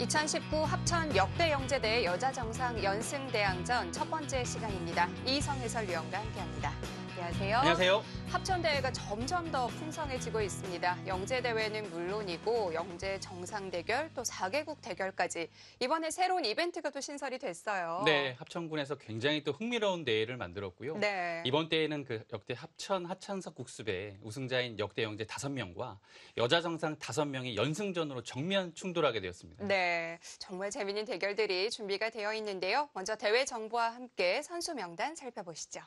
2019 합천 역대 영재대 여자 정상 연승 대항전 첫 번째 시간입니다. 이희성 해설위원과 함께합니다. 안녕하세요. 안녕하세요. 합천대회가 점점 더 풍성해지고 있습니다. 영재대회는 물론이고 영재 정상 대결 또 4개국 대결까지 이번에 새로운 이벤트가 또 신설이 됐어요. 네, 합천군에서 굉장히 또 흥미로운 대회를 만들었고요. 네. 이번 대회는 그 역대 합천 하창석 국수배 우승자인 역대 영재 5명과 여자 정상 5명이 연승전으로 정면 충돌하게 되었습니다. 네, 정말 재미있는 대결들이 준비가 되어 있는데요. 먼저 대회 정보와 함께 선수 명단 살펴보시죠.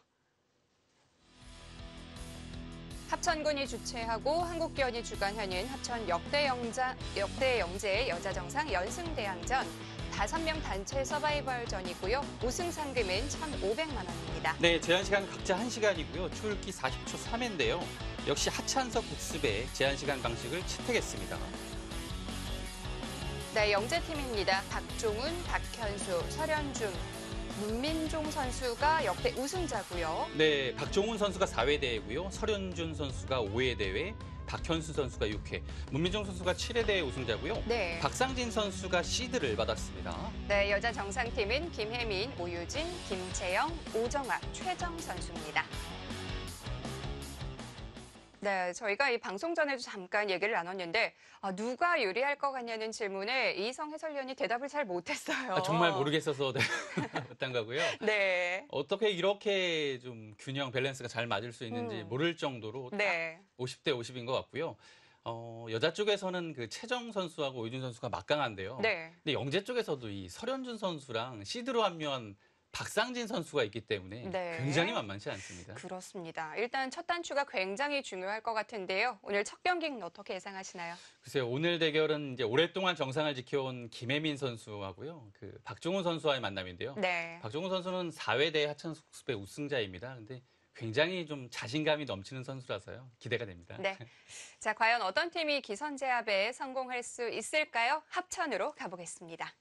합천군이 주최하고 한국기원이 주관하는 합천 역대 영재 여자 정상 연승 대항전 5명 단체 서바이벌전이고요. 우승 상금은 1,500만 원입니다. 네, 제한 시간 각자 1시간이고요. 초읽기 40초 3회인데요. 역시 하창석 국수배 제한 시간 방식을 채택했습니다. 네, 영재팀입니다. 박종훈, 박현수, 설현중, 문민종 선수가 역대 우승자고요. 네, 박종훈 선수가 4회 대회고요. 설현준 선수가 5회 대회, 박현수 선수가 6회, 문민종 선수가 7회 대회 우승자고요. 네. 박상진 선수가 시드를 받았습니다. 네, 여자 정상팀은 김혜민, 오유진, 김채영, 오정아, 최정 선수입니다. 네, 저희가 이 방송 전에도 잠깐 얘기를 나눴는데 누가 유리할 것 같냐는 질문에 이희성 해설위원이 대답을 잘 못했어요. 정말 모르겠어서 못한 거고요. 네. 어떻게 이렇게 좀 균형, 밸런스가 잘 맞을 수 있는지 모를 정도로 딱 네. 50대 50인 것 같고요. 여자 쪽에서는 그 최정 선수하고 오유진 선수가 막강한데요. 네. 근데 영재 쪽에서도 이 설현준 선수랑 시드로 합류한 박상진 선수가 있기 때문에 네. 굉장히 만만치 않습니다. 그렇습니다. 일단 첫 단추가 굉장히 중요할 것 같은데요. 오늘 첫 경기는 어떻게 예상하시나요? 글쎄요, 오늘 대결은 이제 오랫동안 정상을 지켜온 김혜민 선수하고요. 그 박종훈 선수와의 만남인데요. 네. 박종훈 선수는 4회 대 하천숙수배 우승자입니다. 근데 굉장히 좀 자신감이 넘치는 선수라서요. 기대가 됩니다. 네. 자, 과연 어떤 팀이 기선제압에 성공할 수 있을까요? 합천으로 가보겠습니다.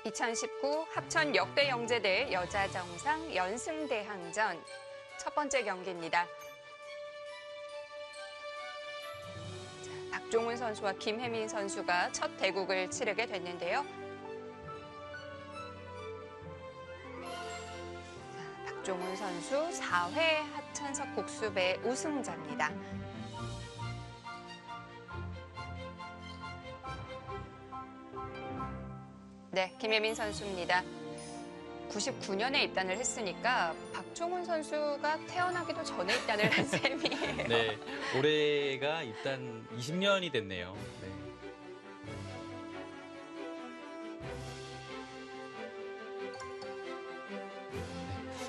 (2019) 합천 역대 영재대 여자 정상 연승 대항전 첫 번째 경기입니다. 자, 박종훈 선수와 김혜민 선수가 첫 대국을 치르게 됐는데요. 자, 박종훈 선수 4회 하천석 국수배 우승자입니다. 네, 김혜민 선수입니다. 99년에 입단을 했으니까 박종훈 선수가 태어나기도 전에 입단을 한 셈이에요. 네, 올해가 입단 20년이 됐네요. 네.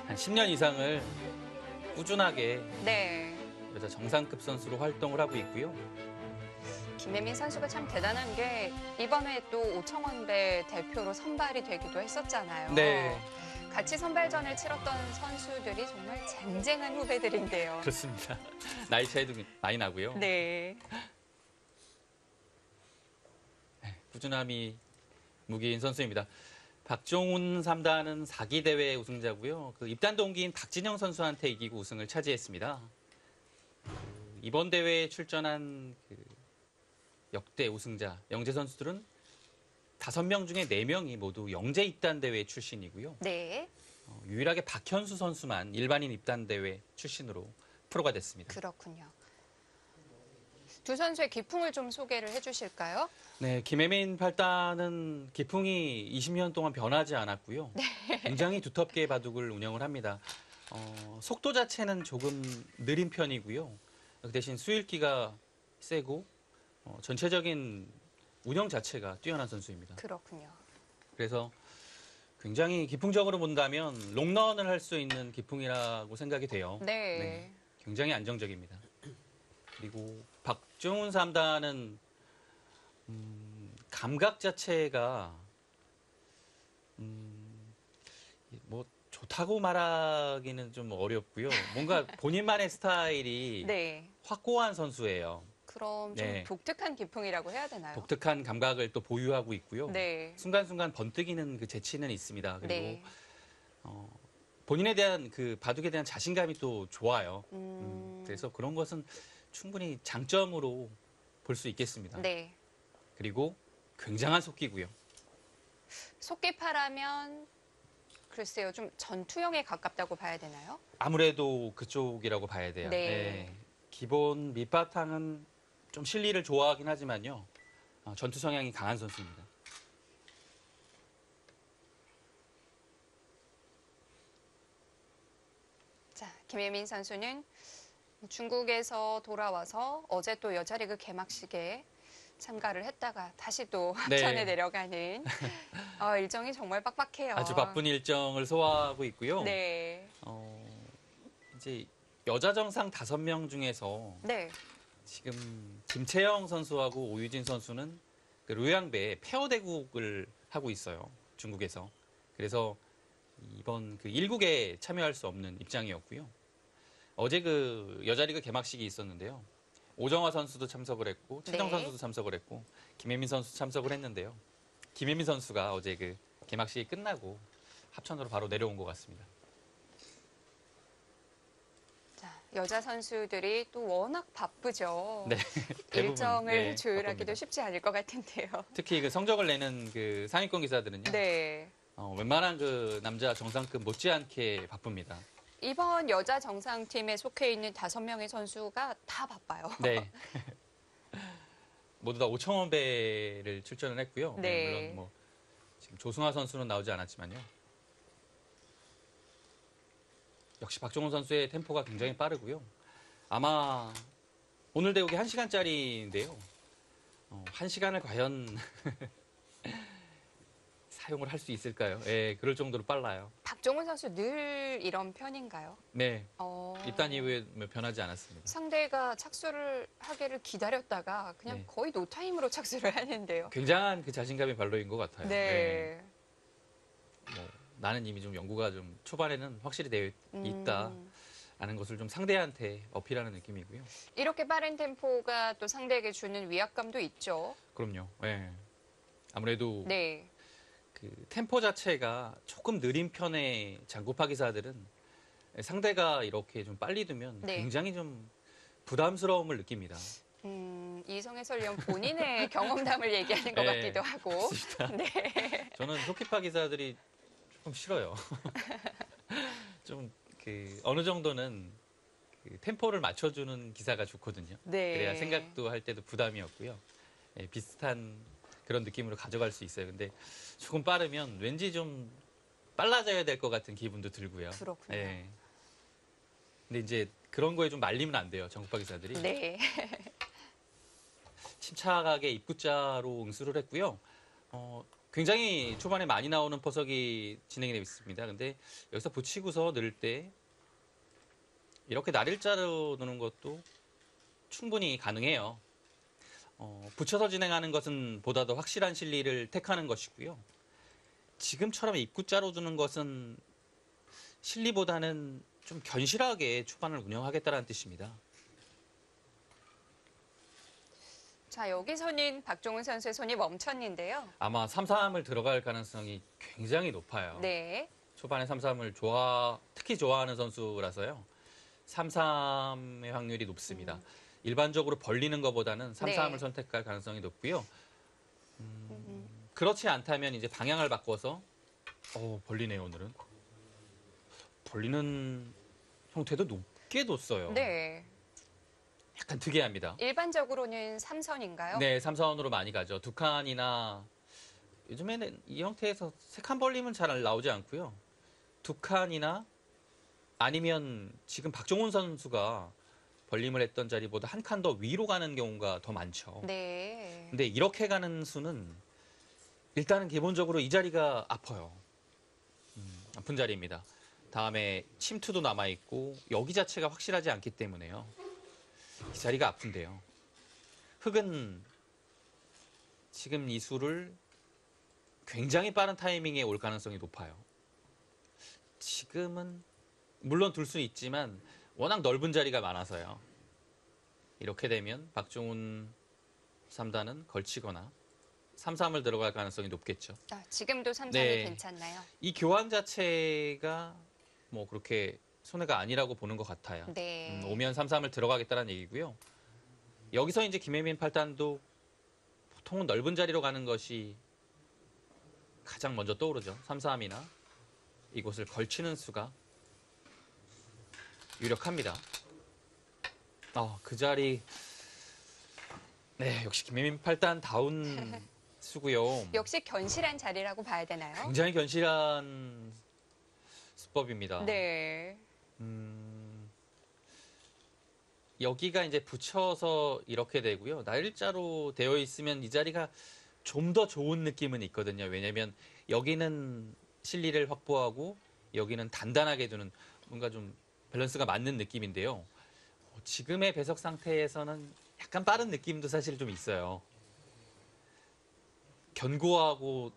한 10년 이상을 꾸준하게 네. 여자 정상급 선수로 활동을 하고 있고요. 김혜민 선수가 참 대단한 게 이번에 또 오청원배 대표로 선발이 되기도 했었잖아요. 네. 같이 선발전을 치렀던 선수들이 정말 쟁쟁한 후배들인데요. 그렇습니다. 나이 차이도 많이 나고요. 네. 꾸준함이 무기인 선수입니다. 박종훈 3단은 4기 대회 우승자고요. 그 입단 동기인 박진영 선수한테 이기고 우승을 차지했습니다. 이번 대회에 출전한 역대 우승자 영재 선수들은 5명 중에 4명이 모두 영재 입단 대회 출신이고요. 네. 유일하게 박현수 선수만 일반인 입단 대회 출신으로 프로가 됐습니다. 그렇군요. 두 선수의 기풍을 좀 소개를 해주실까요? 네, 김혜민 8단은 기풍이 20년 동안 변하지 않았고요. 네. 굉장히 두텁게 바둑을 운영을 합니다. 속도 자체는 조금 느린 편이고요. 그 대신 수읽기가 세고 전체적인 운영 자체가 뛰어난 선수입니다. 그렇군요. 그래서 굉장히 기풍적으로 본다면 롱런을 할 수 있는 기풍이라고 생각이 돼요. 네. 굉장히 안정적입니다. 그리고 박종훈 3단은 감각 자체가 뭐 좋다고 말하기는 좀 어렵고요. 뭔가 본인만의 스타일이 네. 확고한 선수예요. 그럼 좀 네. 독특한 기풍이라고 해야 되나요? 독특한 감각을 또 보유하고 있고요. 네. 순간순간 번뜩이는 그 재치는 있습니다. 그리고 네. 본인에 대한 그 바둑에 대한 자신감이 또 좋아요. 그래서 그런 것은 충분히 장점으로 볼 수 있겠습니다. 네. 그리고 굉장한 속기고요. 속기파라면 글쎄요, 좀 전투형에 가깝다고 봐야 되나요? 아무래도 그쪽이라고 봐야 돼요. 네. 기본 밑바탕은 좀 실리를 좋아하긴 하지만요. 전투 성향이 강한 선수입니다. 자, 김예민 선수는 중국에서 돌아와서 어제 또 여자리그 개막식에 참가를 했다가 다시 또 합천에 네. 내려가는 일정이 정말 빡빡해요. 아주 바쁜 일정을 소화하고 있고요. 네. 이제 여자 정상 5명 중에서 네. 지금 김채영 선수하고 오유진 선수는 그 류양배 페어 대국을 하고 있어요. 중국에서. 그래서 이번 그 1국에 참여할 수 없는 입장이었고요. 어제 그 여자리그 개막식이 있었는데요. 오정화 선수도 참석을 했고 최정 네. 선수도 참석을 했고 김혜민 선수 참석을 했는데요. 김혜민 선수가 어제 그 개막식이 끝나고 합천으로 바로 내려온 것 같습니다. 자, 여자 선수들이 또 워낙 바쁘죠. 네, 대부분, 일정을 네, 조율하기도 바쁩니다. 쉽지 않을 것 같은데요. 특히 그 성적을 내는 그 상위권 기사들은요. 네. 웬만한 그 남자 정상급 못지않게 바쁩니다. 이번 여자 정상팀에 속해 있는 5명의 선수가 다 바빠요. 네. 모두 다 5,000원 배를 출전을 했고요. 네. 물론 뭐 지금 조승화 선수는 나오지 않았지만요. 역시 박종훈 선수의 템포가 굉장히 빠르고요. 아마 오늘 대국이 1시간짜리인데요. 1시간을 과연 사용을 할 수 있을까요? 예, 그럴 정도로 빨라요. 박종훈 선수 늘 이런 편인가요? 네, 어, 입단 이후에 변하지 않았습니다. 상대가 착수를 하기를 기다렸다가 그냥 네. 거의 노타임으로 착수를 하는데요. 굉장한 그 자신감이 발로인 것 같아요. 네. 뭐, 나는 이미 좀 연구가 좀 초반에는 확실히 되어 있다라는 것을 좀 상대한테 어필하는 느낌이고요. 이렇게 빠른 템포가 또 상대에게 주는 위압감도 있죠. 그럼요. 예. 아무래도 네. 그 템포 자체가 조금 느린 편의 장구파 기사들은 상대가 이렇게 좀 빨리 두면 네. 굉장히 좀 부담스러움을 느낍니다. 이성 해설위원 본인의 경험담을 얘기하는 것 네, 같기도 하고. 네. 저는 속기파 기사들이 조금 싫어요. 좀 그 어느 정도는 그 템포를 맞춰주는 기사가 좋거든요. 네. 그래야 생각도 할 때도 부담이 없고요. 예, 비슷한 그런 느낌으로 가져갈 수 있어요. 근데 조금 빠르면 왠지 좀 빨라져야 될 것 같은 기분도 들고요. 그렇군요. 예. 근데 이제 그런 거에 좀 말리면 안 돼요. 전국파 기사들이. 네. 침착하게 입구자로 응수를 했고요. 굉장히 초반에 많이 나오는 포석이 진행이 되어 있습니다. 근데 여기서 붙이고서 넣을 때 이렇게 날일자로 넣는 것도 충분히 가능해요. 붙여서 진행하는 것은 보다 더 확실한 실리를 택하는 것이고요. 지금처럼 입구자로 두는 것은 실리보다는 좀 견실하게 초반을 운영하겠다는 뜻입니다. 자, 여기서는 박종훈 선수의 손이 멈췄는데요. 아마 3-3을 들어갈 가능성이 굉장히 높아요. 네. 초반에 3-3을 특히 좋아하는 선수라서요. 3-3의 확률이 높습니다. 일반적으로 벌리는 것보다는 3-3을 네. 선택할 가능성이 높고요. 그렇지 않다면 이제 방향을 바꿔서 벌리네요, 오늘은. 벌리는 형태도 높게 뒀어요. 네. 약간 특이합니다. 일반적으로는 3선인가요? 네, 3선으로 많이 가죠. 두 칸이나 요즘에는 이 형태에서 3칸 벌리면 잘 나오지 않고요. 두 칸이나 아니면 지금 박종훈 선수가 벌림을 했던 자리보다 한 칸 더 위로 가는 경우가 더 많죠. 네. 근데 이렇게 가는 수는 일단은 기본적으로 이 자리가 아파요. 아픈 자리입니다. 다음에 침투도 남아있고 여기 자체가 확실하지 않기 때문에요. 이 자리가 아픈데요. 흙은 지금 이 수를 굉장히 빠른 타이밍에 올 가능성이 높아요. 지금은 물론 둘 수는 있지만 워낙 넓은 자리가 많아서요. 이렇게 되면 박종훈 3단은 걸치거나 3-3을 들어갈 가능성이 높겠죠. 지금도 3선이 네. 괜찮나요? 이 교환 자체가 뭐 그렇게 손해가 아니라고 보는 것 같아요. 네. 오면 3-3을 들어가겠다는 얘기고요. 여기서 이제 김혜민 팔단도 보통은 넓은 자리로 가는 것이 가장 먼저 떠오르죠. 3-3이나 이곳을 걸치는 수가 유력합니다. 그 자리 네, 역시 김혜민 팔단다운 수고요. 역시 견실한 자리라고 봐야 되나요? 굉장히 견실한 수법입니다. 네. 여기가 이제 붙여서 이렇게 되고요. 날짜로 되어 있으면 이 자리가 좀 더 좋은 느낌은 있거든요. 왜냐하면 여기는 실리를 확보하고 여기는 단단하게 두는 뭔가 좀 밸런스가 맞는 느낌인데요. 지금의 배석 상태에서는 약간 빠른 느낌도 사실 좀 있어요. 견고하고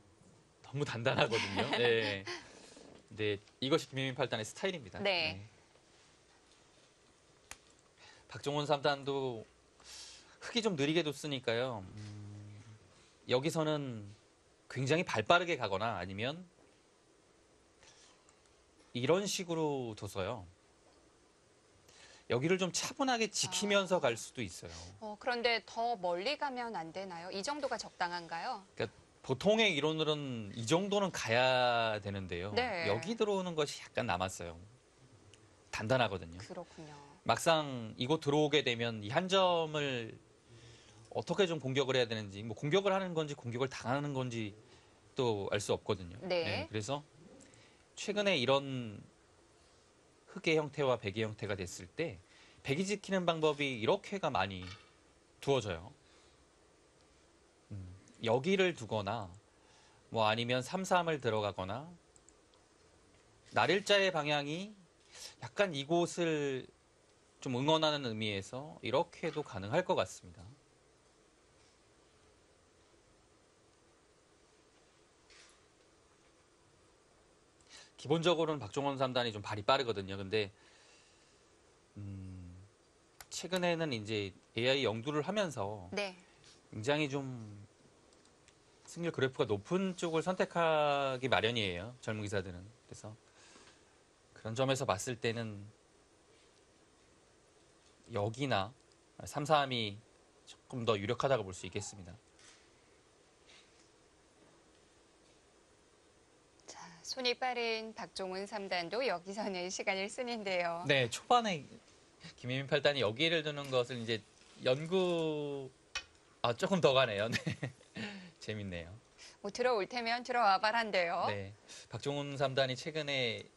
너무 단단하거든요. 네. 네, 이것이 김혜민 팔단의 스타일입니다. 네. 박종훈 3단도 흙이 좀 느리게 뒀으니까요. 여기서는 굉장히 발빠르게 가거나 아니면 이런 식으로 둬서요. 여기를 좀 차분하게 지키면서 갈 수도 있어요. 그런데 더 멀리 가면 안 되나요? 이 정도가 적당한가요? 그러니까 보통의 이론으로는 이 정도는 가야 되는데요. 네. 여기 들어오는 것이 약간 남았어요. 단단하거든요. 그렇군요. 막상 이곳 들어오게 되면 이 한 점을 어떻게 좀 공격을 해야 되는지, 뭐 공격을 하는 건지 공격을 당하는 건지 또 알 수 없거든요. 네. 그래서 최근에 이런 흙의 형태와 백의 형태가 됐을 때 백이 지키는 방법이 이렇게가 많이 두어져요. 여기를 두거나 뭐 아니면 3-3을 들어가거나 날일자의 방향이 약간 이곳을 좀 응원하는 의미에서 이렇게도 가능할 것 같습니다. 기본적으로는 박종원 3단이 좀 발이 빠르거든요. 근데 최근에는 이제 AI 영두를 하면서 네. 굉장히 좀 승률 그래프가 높은 쪽을 선택하기 마련이에요. 젊은 기사들은. 그래서 그런 점에서 봤을 때는 여기나 3-3이 조금 더 유력하다고 볼 수 있겠습니다. 손이 빠른 박종훈 3단도 여기서는 시간을 쓰는데요. 네, 초반에 김혜민 8단이 여기를 두는 것을 이제 조금 더 가네요. 네. 재밌네요. 뭐 들어올 테면 들어와 봐란데요. 네. 박종훈 3단이 최근에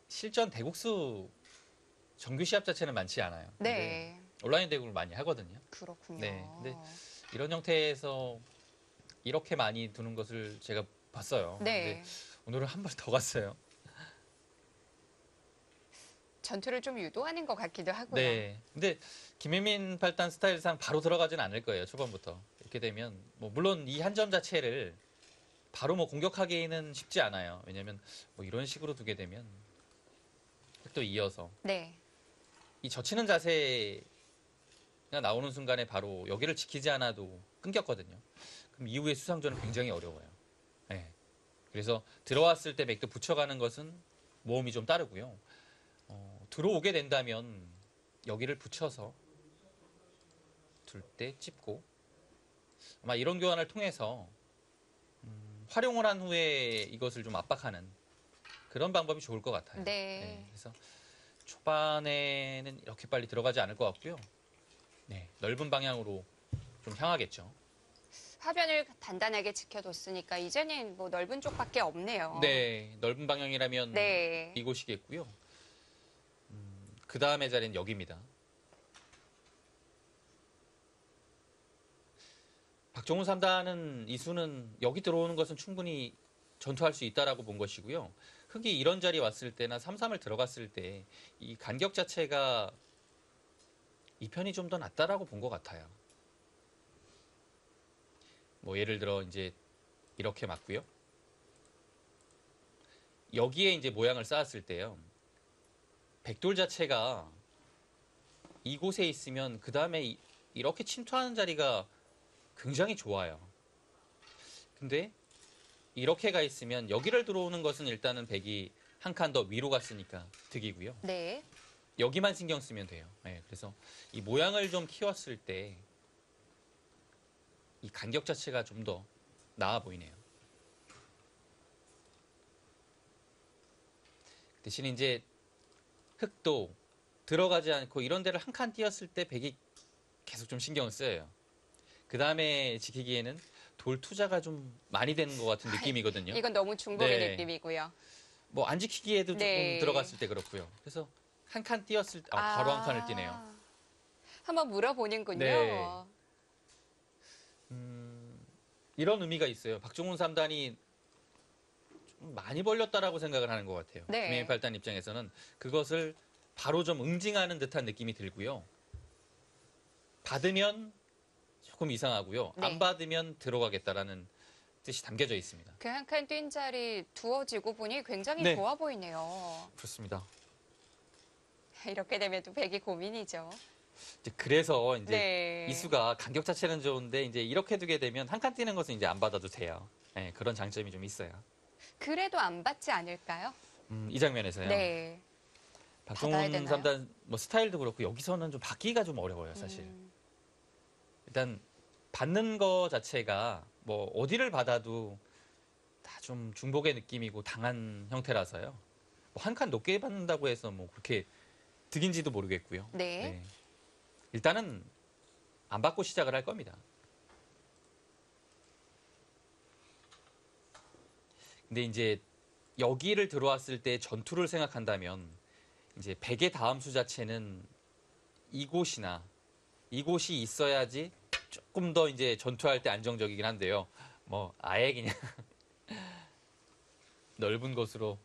실전 대국수 정규 시합 자체는 많지 않아요. 네. 온라인 대국을 많이 하거든요. 그렇군요. 네. 근데 이런 형태에서 이렇게 많이 두는 것을 제가 봤어요. 네. 근데 오늘은 한 발 더 갔어요. 전투를 좀 유도하는 것 같기도 하고요. 네. 근데 김혜민 8단 스타일상 바로 들어가지는 않을 거예요. 초반부터. 이렇게 되면 뭐 물론 이 한 점 자체를 바로 뭐 공격하기는 쉽지 않아요. 왜냐하면 뭐 이런 식으로 두게 되면 또 이어서 네. 이 젖히는 자세가 나오는 순간에 바로 여기를 지키지 않아도 끊겼거든요. 그럼 이후에 수상전은 굉장히 어려워요. 네. 그래서 들어왔을 때 맥도 붙여가는 것은 모험이 좀 따르고요. 들어오게 된다면 여기를 붙여서 둘 때 찝고 아마 이런 교환을 통해서 활용을 한 후에 이것을 좀 압박하는 그런 방법이 좋을 것 같아요. 네. 그래서 초반에는 이렇게 빨리 들어가지 않을 것 같고요. 네, 넓은 방향으로 좀 향하겠죠. 화변을 단단하게 지켜뒀으니까 이제는 뭐 넓은 쪽밖에 없네요. 네, 넓은 방향이라면 네. 이곳이겠고요. 그 다음의 자리는 여기입니다. 박종훈 3단은 이수는 여기 들어오는 것은 충분히 전투할 수 있다라고 본 것이고요. 흙이 이런 자리에 왔을 때나 3-3을 들어갔을 때 이 간격 자체가 이 편이 좀 더 낫다라고 본 것 같아요. 뭐 예를 들어 이제 이렇게 맞고요. 여기에 이제 모양을 쌓았을 때요. 백돌 자체가 이곳에 있으면 그 다음에 이렇게 침투하는 자리가 굉장히 좋아요. 근데 이렇게 가 있으면 여기를 들어오는 것은 일단은 백이 한 칸 더 위로 갔으니까 득이고요. 네. 여기만 신경 쓰면 돼요. 네, 그래서 이 모양을 좀 키웠을 때 이 간격 자체가 좀 더 나아 보이네요. 대신 이제 흙도 들어가지 않고 이런 데를 한 칸 띄었을 때 백이 계속 좀 신경을 쓰여요. 그 다음에 지키기에는 돌 투자가 좀 많이 되는 것 같은 느낌이거든요. 이건 너무 중복의 네. 느낌이고요. 뭐 안 지키기에도 조금 네. 들어갔을 때 그렇고요. 그래서 한 칸 띄었을 때 바로 한 칸을 띄네요. 한번 물어보는군요. 네. 이런 의미가 있어요. 박종훈 3단이 좀 많이 벌렸다라고 생각을 하는 것 같아요. 네. 김혜민 8단 입장에서는 그것을 바로 좀 응징하는 듯한 느낌이 들고요. 받으면 조금 이상하고요. 네. 안 받으면 들어가겠다라는 뜻이 담겨져 있습니다. 그 한 칸 뛴 자리 두어지고 보니 굉장히 네. 좋아 보이네요. 그렇습니다. 이렇게 되면 또 백이 고민이죠. 그래서 이제 네. 이 수가 간격 자체는 좋은데 이제 이렇게 두게 되면 한 칸 뛰는 것은 이제 안 받아도 돼요. 네, 그런 장점이 좀 있어요. 그래도 안 받지 않을까요? 이 장면에서요. 네. 박종훈 받아야 되나요? 3단 뭐 스타일도 그렇고 여기서는 좀 받기가 좀 어려워요, 사실. 일단 받는 거 자체가 뭐 어디를 받아도 다 좀 중복의 느낌이고 당한 형태라서요. 뭐 한 칸 높게 받는다고 해서 뭐 그렇게 득인지도 모르겠고요. 네. 일단은 안 받고 시작을 할 겁니다. 근데 이제 여기를 들어왔을 때 전투를 생각한다면 이제 100의 다음 수 자체는 이곳이 있어야지 조금 더 이제 전투할 때 안정적이긴 한데요. 뭐 아예 그냥 넓은 곳으로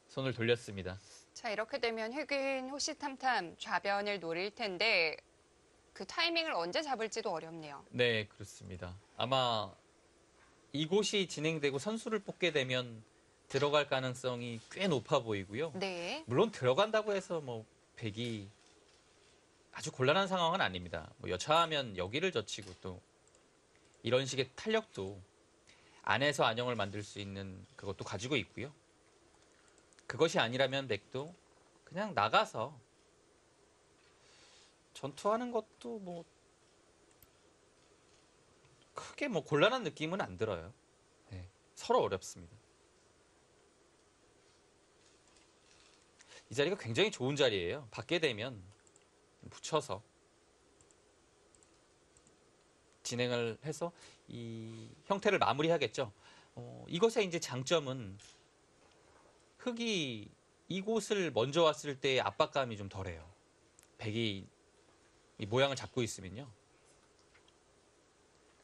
손을 돌렸습니다. 자, 이렇게 되면 흑인 호시탐탐 좌변을 노릴 텐데 그 타이밍을 언제 잡을지도 어렵네요. 네, 그렇습니다. 아마 이곳이 진행되고 선수를 뽑게 되면 들어갈 가능성이 꽤 높아 보이고요. 네. 물론 들어간다고 해서 뭐 백이 아주 곤란한 상황은 아닙니다. 뭐 여차하면 여기를 젖히고 또 이런 식의 탄력도 안에서 안영을 만들 수 있는 그것도 가지고 있고요. 그것이 아니라면 백도 그냥 나가서 전투하는 것도 뭐 크게 뭐 곤란한 느낌은 안 들어요. 네, 서로 어렵습니다. 이 자리가 굉장히 좋은 자리예요. 받게 되면 붙여서 진행을 해서 이 형태를 마무리하겠죠. 이것의 이제 장점은 흙이 이곳을 먼저 왔을 때의 압박감이 좀 덜해요. 백이 이 모양을 잡고 있으면요.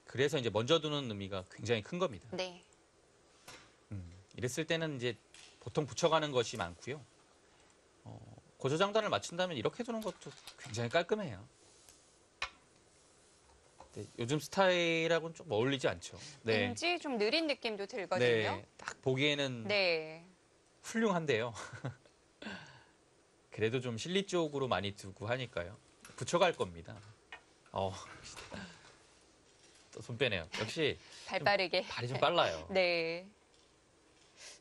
그래서 이제 먼저 두는 의미가 굉장히 큰 겁니다. 네. 이랬을 때는 이제 보통 붙여가는 것이 많고요. 고조장단을 맞춘다면 이렇게 두는 것도 굉장히 깔끔해요. 네, 요즘 스타일하고는 좀 어울리지 않죠. 네. 왠지 좀 느린 느낌도 들거든요. 네, 딱 보기에는 네. 훌륭한데요. 그래도 좀 실리 쪽으로 많이 두고 하니까요. 붙여갈 겁니다. 또 손 빼네요. 역시 발 빠르게. 발이 좀 빨라요. 네.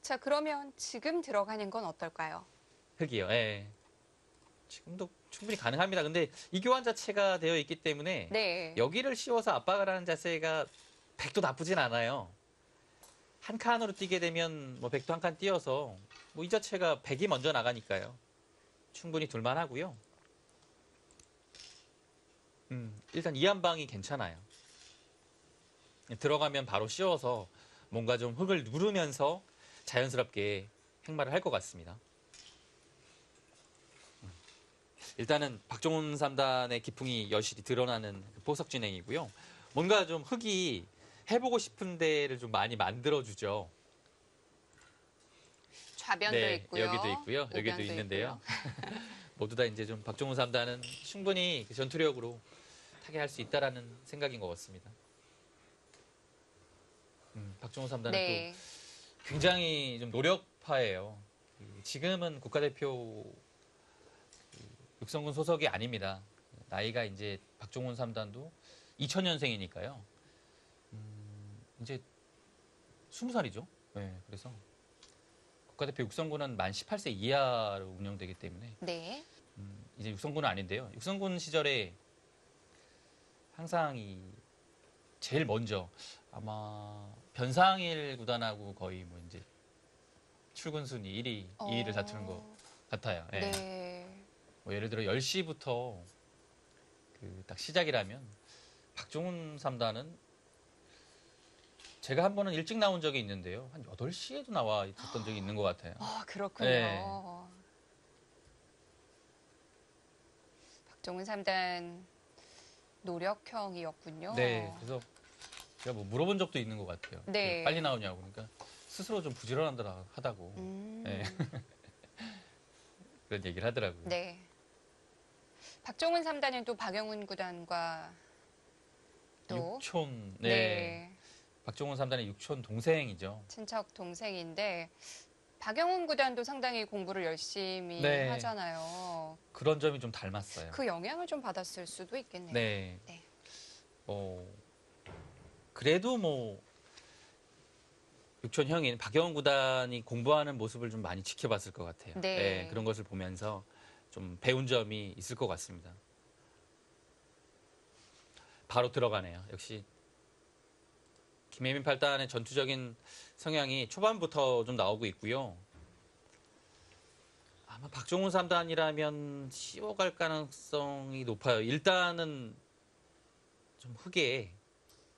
자, 그러면 지금 들어가는 건 어떨까요? 흙이요. 예. 지금도 충분히 가능합니다. 근데 이 교환 자체가 되어 있기 때문에 네. 여기를 씌워서 압박을 하는 자세가 백도 나쁘진 않아요. 한 칸으로 뛰게 되면 뭐 백도 한 칸 띄어서 뭐 이 자체가 백이 먼저 나가니까요. 충분히 둘만 하고요. 일단 이 한 방이 괜찮아요. 들어가면 바로 씌워서 뭔가 좀 흙을 누르면서 자연스럽게 행마를 할 것 같습니다. 일단은 박종훈 3단의 기풍이 여실히 드러나는 그 포석 진행이고요. 뭔가 좀 흙이 해보고 싶은 데를 좀 많이 만들어주죠. 좌변도 네, 있고요. 여기도 있고요. 여기도 우변도 있는데요. 모두 다 이제 좀 박종훈 3단은 충분히 그 전투력으로 타게 할 수 있다라는 생각인 것 같습니다. 박종훈 3단은 네. 또 굉장히 좀 노력파예요. 지금은 국가대표 육성군 소속이 아닙니다. 나이가 이제 박종훈 3단도 2000년생이니까요. 이제 20살이죠. 네, 그래서 국가대표 육성군은 만 18세 이하로 운영되기 때문에 네. 이제 육성군은 아닌데요. 육성군 시절에 항상 제일 먼저 아마 변상일 구단하고 거의 뭐 이제 출근 순위 1위, 2위를 다투는 것 같아요. 예. 네. 뭐 예를 들어 10시부터 그 딱 시작이라면 박종훈 3단은 제가 한 번은 일찍 나온 적이 있는데요. 한 8시에도 나와 있었던 적이 있는 것 같아요. 그렇군요. 네. 박종훈 3단 노력형이었군요. 네, 그래서 제가 뭐 물어본 적도 있는 것 같아요. 네. 왜 빨리 나오냐고. 그러니까 스스로 좀 부지런하더라 하다고 네. 그런 얘기를 하더라고요. 네. 박종훈 3단은 또 박영훈 구단과 또 육촌, 네. 네. 박종훈 3단의 육촌 동생이죠. 친척 동생인데 박영훈 구단도 상당히 공부를 열심히 네. 하잖아요. 그런 점이 좀 닮았어요. 그 영향을 좀 받았을 수도 있겠네요. 네. 네. 그래도 뭐 육촌 형인 박영훈 구단이 공부하는 모습을 좀 많이 지켜봤을 것 같아요. 네. 그런 것을 보면서 좀 배운 점이 있을 것 같습니다. 바로 들어가네요. 역시 김혜민 8단의 전투적인 성향이 초반부터 좀 나오고 있고요. 아마 박종훈 3단이라면 씌워갈 가능성이 높아요. 일단은 좀 흑에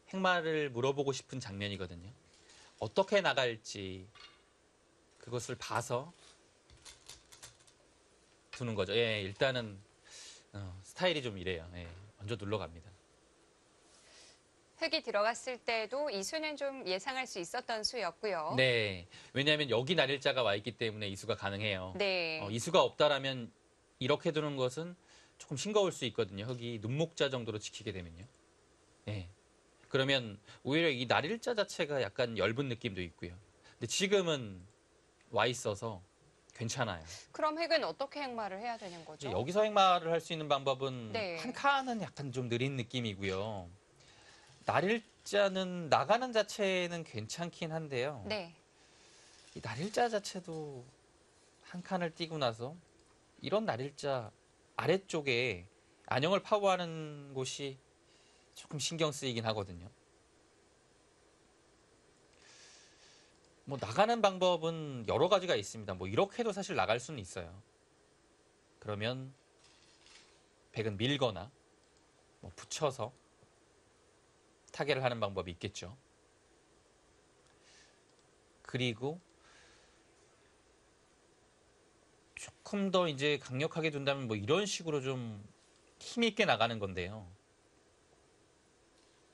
행마를 물어보고 싶은 장면이거든요. 어떻게 나갈지 그것을 봐서 두는 거죠. 예, 일단은 스타일이 좀 이래요. 예, 먼저 눌러갑니다. 흑이 들어갔을 때도 이수는 좀 예상할 수 있었던 수였고요. 네, 왜냐하면 여기 날일자가 와 있기 때문에 이수가 가능해요. 네. 이수가 없다라면 이렇게 두는 것은 조금 싱거울 수 있거든요. 흑이 눈목자 정도로 지키게 되면요. 예. 그러면 오히려 이 날일자 자체가 약간 엷은 느낌도 있고요. 근데 지금은 와 있어서 괜찮아요. 그럼 흑은 어떻게 행마를 해야 되는 거죠? 여기서 행마를 할 수 있는 방법은 네. 한 칸은 약간 좀 느린 느낌이고요. 날일자는 나가는 자체는 괜찮긴 한데요. 네. 이 날일자 자체도 한 칸을 띄고 나서 이런 날일자 아래쪽에 안형을 파고하는 곳이 조금 신경 쓰이긴 하거든요. 뭐 나가는 방법은 여러 가지가 있습니다. 뭐 이렇게도 사실 나갈 수는 있어요. 그러면 백은 밀거나 뭐 붙여서 타개를 하는 방법이 있겠죠. 그리고 조금 더 이제 강력하게 둔다면 뭐 이런 식으로 좀 힘있게 나가는 건데요.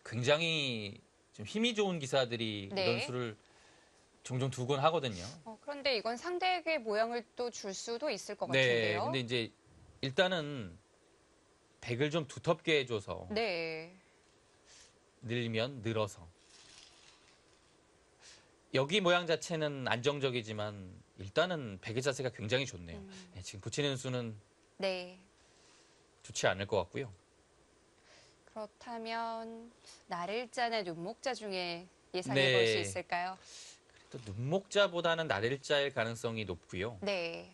굉장히 좀 힘이 좋은 기사들이 네. 이런 수를 종종 두곤 하거든요. 그런데 이건 상대에게 모양을 또 줄 수도 있을 것 네, 같은데요. 근데 이제 일단은 백을 좀 두텁게 해줘서 네. 늘면 늘어서 여기 모양 자체는 안정적이지만 일단은 백의 자세가 굉장히 좋네요. 네, 지금 붙이는 수는 네. 좋지 않을 것 같고요. 그렇다면 날일자나 눈목자 중에 예상해 네. 볼 수 있을까요? 또 눈목자보다는 날일자일 가능성이 높고요. 네.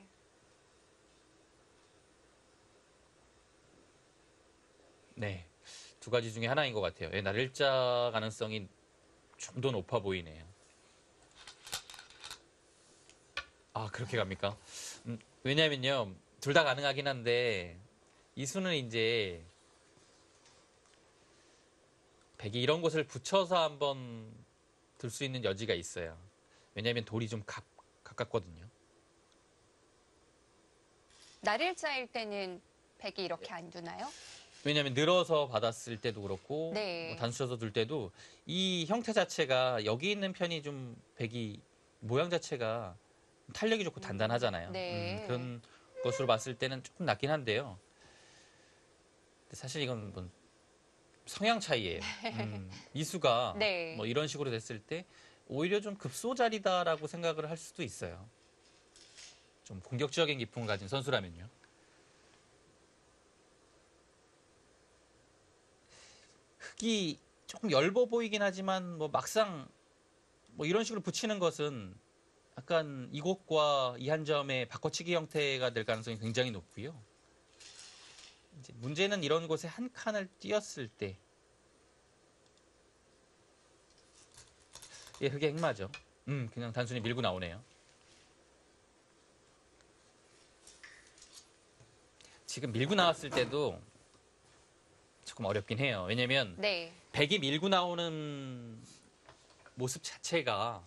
네, 두 가지 중에 하나인 것 같아요. 예, 날일자 가능성이 좀 더 높아 보이네요. 아, 그렇게 갑니까? 왜냐면요, 둘 다 가능하긴 한데 이 수는 이제 백이 이런 곳을 붙여서 한번 둘 수 있는 여지가 있어요. 왜냐하면 돌이 좀 가깝거든요. 날일자일 때는 백이 이렇게 안 두나요? 왜냐하면 늘어서 받았을 때도 그렇고 네. 뭐 단수쳐서 둘 때도 이 형태 자체가 여기 있는 편이 좀 백이 모양 자체가 탄력이 좋고 단단하잖아요. 네. 그런 것으로 봤을 때는 조금 낫긴 한데요. 근데 사실 이건 뭐 성향 차이예요. 이수가 네. 뭐 이런 식으로 됐을 때 오히려 좀 급소자리다라고 생각을 할 수도 있어요. 좀 공격적인 기풍을 가진 선수라면요. 흑이 조금 엷어 보이긴 하지만 뭐 막상 뭐 이런 식으로 붙이는 것은 약간 이곳과 이 한 점의 바꿔치기 형태가 될 가능성이 굉장히 높고요. 이제 문제는 이런 곳에 한 칸을 띄었을 때 예, 흙의 행마죠. 그냥 단순히 밀고 나오네요. 지금 밀고 나왔을 때도 조금 어렵긴 해요. 왜냐면 네. 백이 밀고 나오는 모습 자체가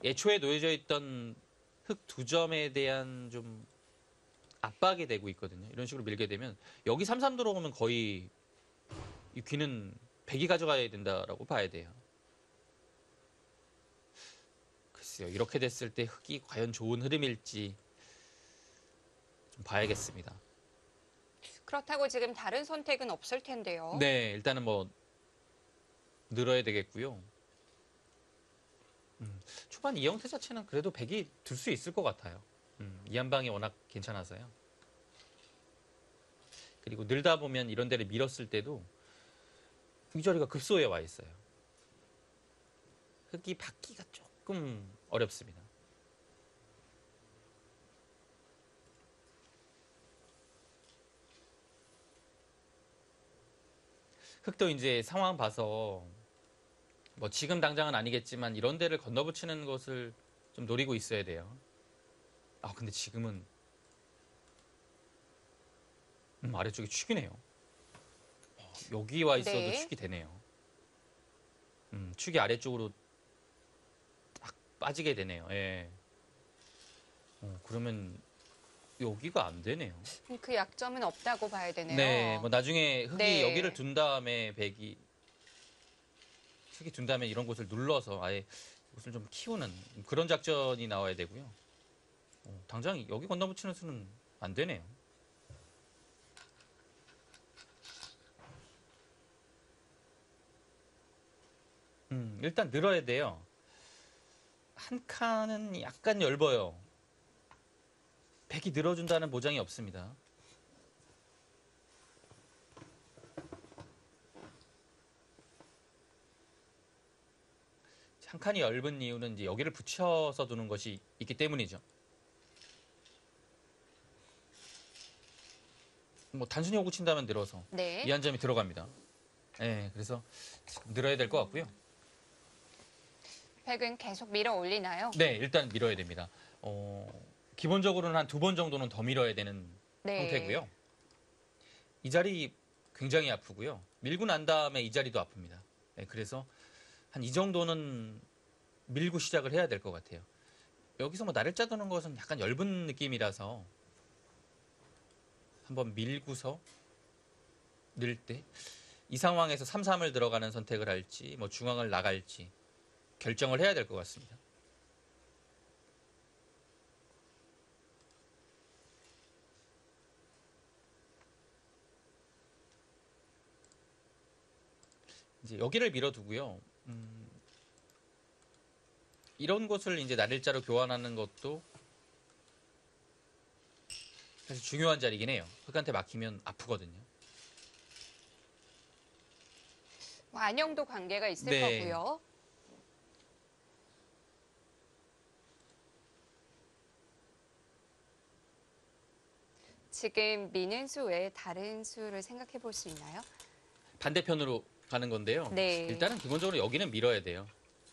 애초에 놓여져 있던 흙 두 점에 대한 좀 압박이 되고 있거든요. 이런 식으로 밀게 되면 여기 3-3 들어오면 거의 이 귀는 백이 가져가야 된다라고 봐야 돼요. 글쎄요. 이렇게 됐을 때 흙이 과연 좋은 흐름일지 좀 봐야겠습니다. 그렇다고 지금 다른 선택은 없을 텐데요. 네, 일단은 뭐 늘어야 되겠고요. 초반 이 형태 자체는 그래도 백이 들 수 있을 것 같아요. 이 한 방이 워낙 괜찮아서요. 그리고 늘다 보면 이런 데를 밀었을 때도 이 자리가 급소에 와 있어요. 흙이 받기가 조금 어렵습니다. 흙도 이제 상황 봐서 뭐 지금 당장은 아니겠지만 이런 데를 건너붙이는 것을 좀 노리고 있어야 돼요. 아 근데 지금은 아래쪽이 축이네요. 여기 와 있어도 네. 축이 되네요. 축이 아래쪽으로 딱 빠지게 되네요. 예. 그러면 여기가 안 되네요. 그 약점은 없다고 봐야 되네요. 네, 뭐 나중에 흙이 네. 여기를 둔 다음에 흙이 둔 다음에 이런 곳을 눌러서 아예 곳을 좀 키우는 그런 작전이 나와야 되고요. 당장 여기 건너붙이는 수는 안 되네요. 일단 늘어야 돼요. 한 칸은 약간 얇아요. 백이 늘어준다는 보장이 없습니다. 한 칸이 얇은 이유는 이제 여기를 붙여서 두는 것이 있기 때문이죠. 뭐 단순히 호구 친다면 늘어서 네. 이 한 점이 들어갑니다. 네, 그래서 늘어야 될 것 같고요. 백은 계속 밀어 올리나요? 네, 일단 밀어야 됩니다. 기본적으로는 한 2번 정도는 더 밀어야 되는 네. 형태고요. 이 자리 굉장히 아프고요. 밀고 난 다음에 이 자리도 아픕니다. 네, 그래서 한 이 정도는 밀고 시작을 해야 될 것 같아요. 여기서 뭐 나를 짜두는 것은 약간 엷은 느낌이라서 한번 밀고서 늘 때 이 상황에서 3-3을 들어가는 선택을 할지 뭐 중앙을 나갈지 결정을 해야 될 것 같습니다. 이제 여기를 밀어두고요. 이런 곳을 이제 날일자로 교환하는 것도 사실 중요한 자리긴 해요. 흙한테 막히면 아프거든요. 뭐 안형도 관계가 있을 네. 거고요. 지금 미는 수 외에 다른 수를 생각해 볼 수 있나요? 반대편으로 가는 건데요. 네. 일단은 기본적으로 여기는 밀어야 돼요.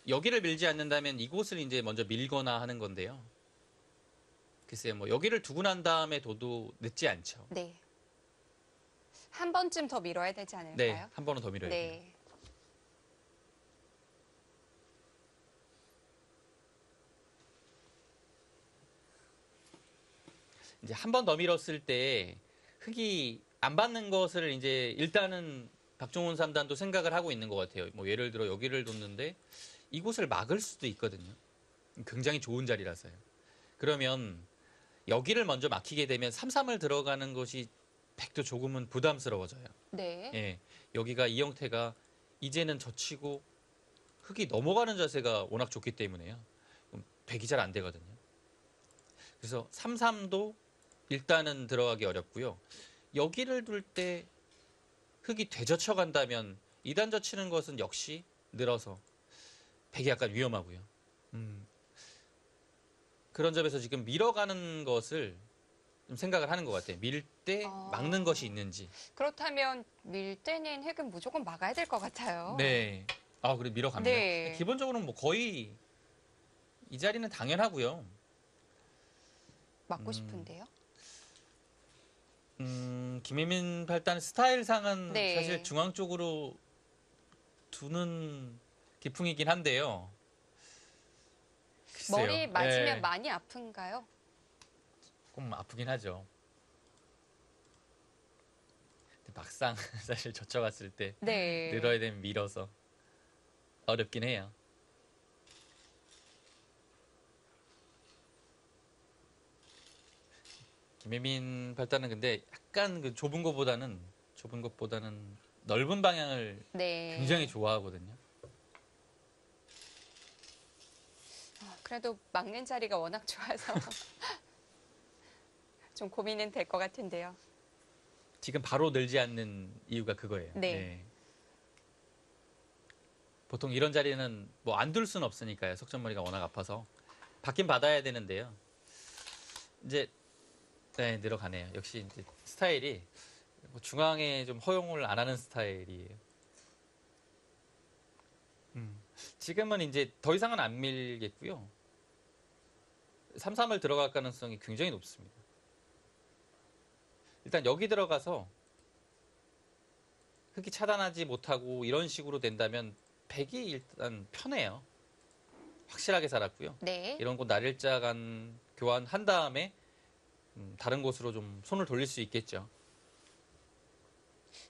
여기를 밀지 않는다면 이곳을 이제 먼저 밀거나 하는 건데요. 글쎄요, 뭐 여기를 두고 난 다음에 둬도 늦지 않죠. 네. 한 번쯤 더 밀어야 되지 않을까요? 네, 한 번은 더 밀어야 돼요. 네. 이제 한 번 더 밀었을 때 흙이 안 받는 것을 이제 일단은 박종훈 3단도 생각을 하고 있는 것 같아요. 뭐 예를 들어 여기를 뒀는데 이곳을 막을 수도 있거든요. 굉장히 좋은 자리라서요. 그러면 여기를 먼저 막히게 되면 3-3을 들어가는 것이 백도 조금은 부담스러워져요. 네. 예, 여기가 이 형태가 이제는 젖히고 흙이 넘어가는 자세가 워낙 좋기 때문에요. 백이 잘 안 되거든요. 그래서 3-3도 일단은 들어가기 어렵고요. 여기를 둘 때 흙이 되젖혀 간다면 2단 젖히는 것은 역시 늘어서 백이 약간 위험하고요. 그런 점에서 지금 밀어가는 것을 좀 생각을 하는 것 같아요. 밀 때 막는 것이 있는지. 그렇다면 밀 때는 흙은 무조건 막아야 될 것 같아요. 네. 아, 그래 밀어갑니다. 네. 기본적으로는 뭐 거의 이 자리는 당연하고요. 막고 싶은데요. 김혜민 팔단 스타일상은 네. 사실 중앙 쪽으로 두는 기풍이긴 한데요. 글쎄요. 머리 맞으면 예, 많이 아픈가요? 조금 아프긴 하죠. 근데 막상 사실 젖혀갔을 때 네. 늘어야 되면 밀어서 어렵긴 해요. 김혜민 팔단은 근데 약간 그 좁은 것보다는 넓은 방향을 네. 굉장히 좋아하거든요. 그래도 막는 자리가 워낙 좋아서 좀 고민은 될 것 같은데요. 지금 바로 늘지 않는 이유가 그거예요. 네. 보통 이런 자리는 뭐 안 둘 수는 없으니까요. 석점머리가 워낙 아파서. 받긴 받아야 되는데요. 이제 네, 늘어가네요. 역시 이제 스타일이 뭐 중앙에 좀 허용을 안 하는 스타일이에요. 지금은 이제 더 이상은 안 밀겠고요. 3-3을 들어갈 가능성이 굉장히 높습니다. 일단 여기 들어가서 흙이 차단하지 못하고 이런 식으로 된다면 백이 일단 편해요. 확실하게 살았고요. 네. 이런 곳 날일자 간 교환한 다음에 다른 곳으로 좀 손을 돌릴 수 있겠죠.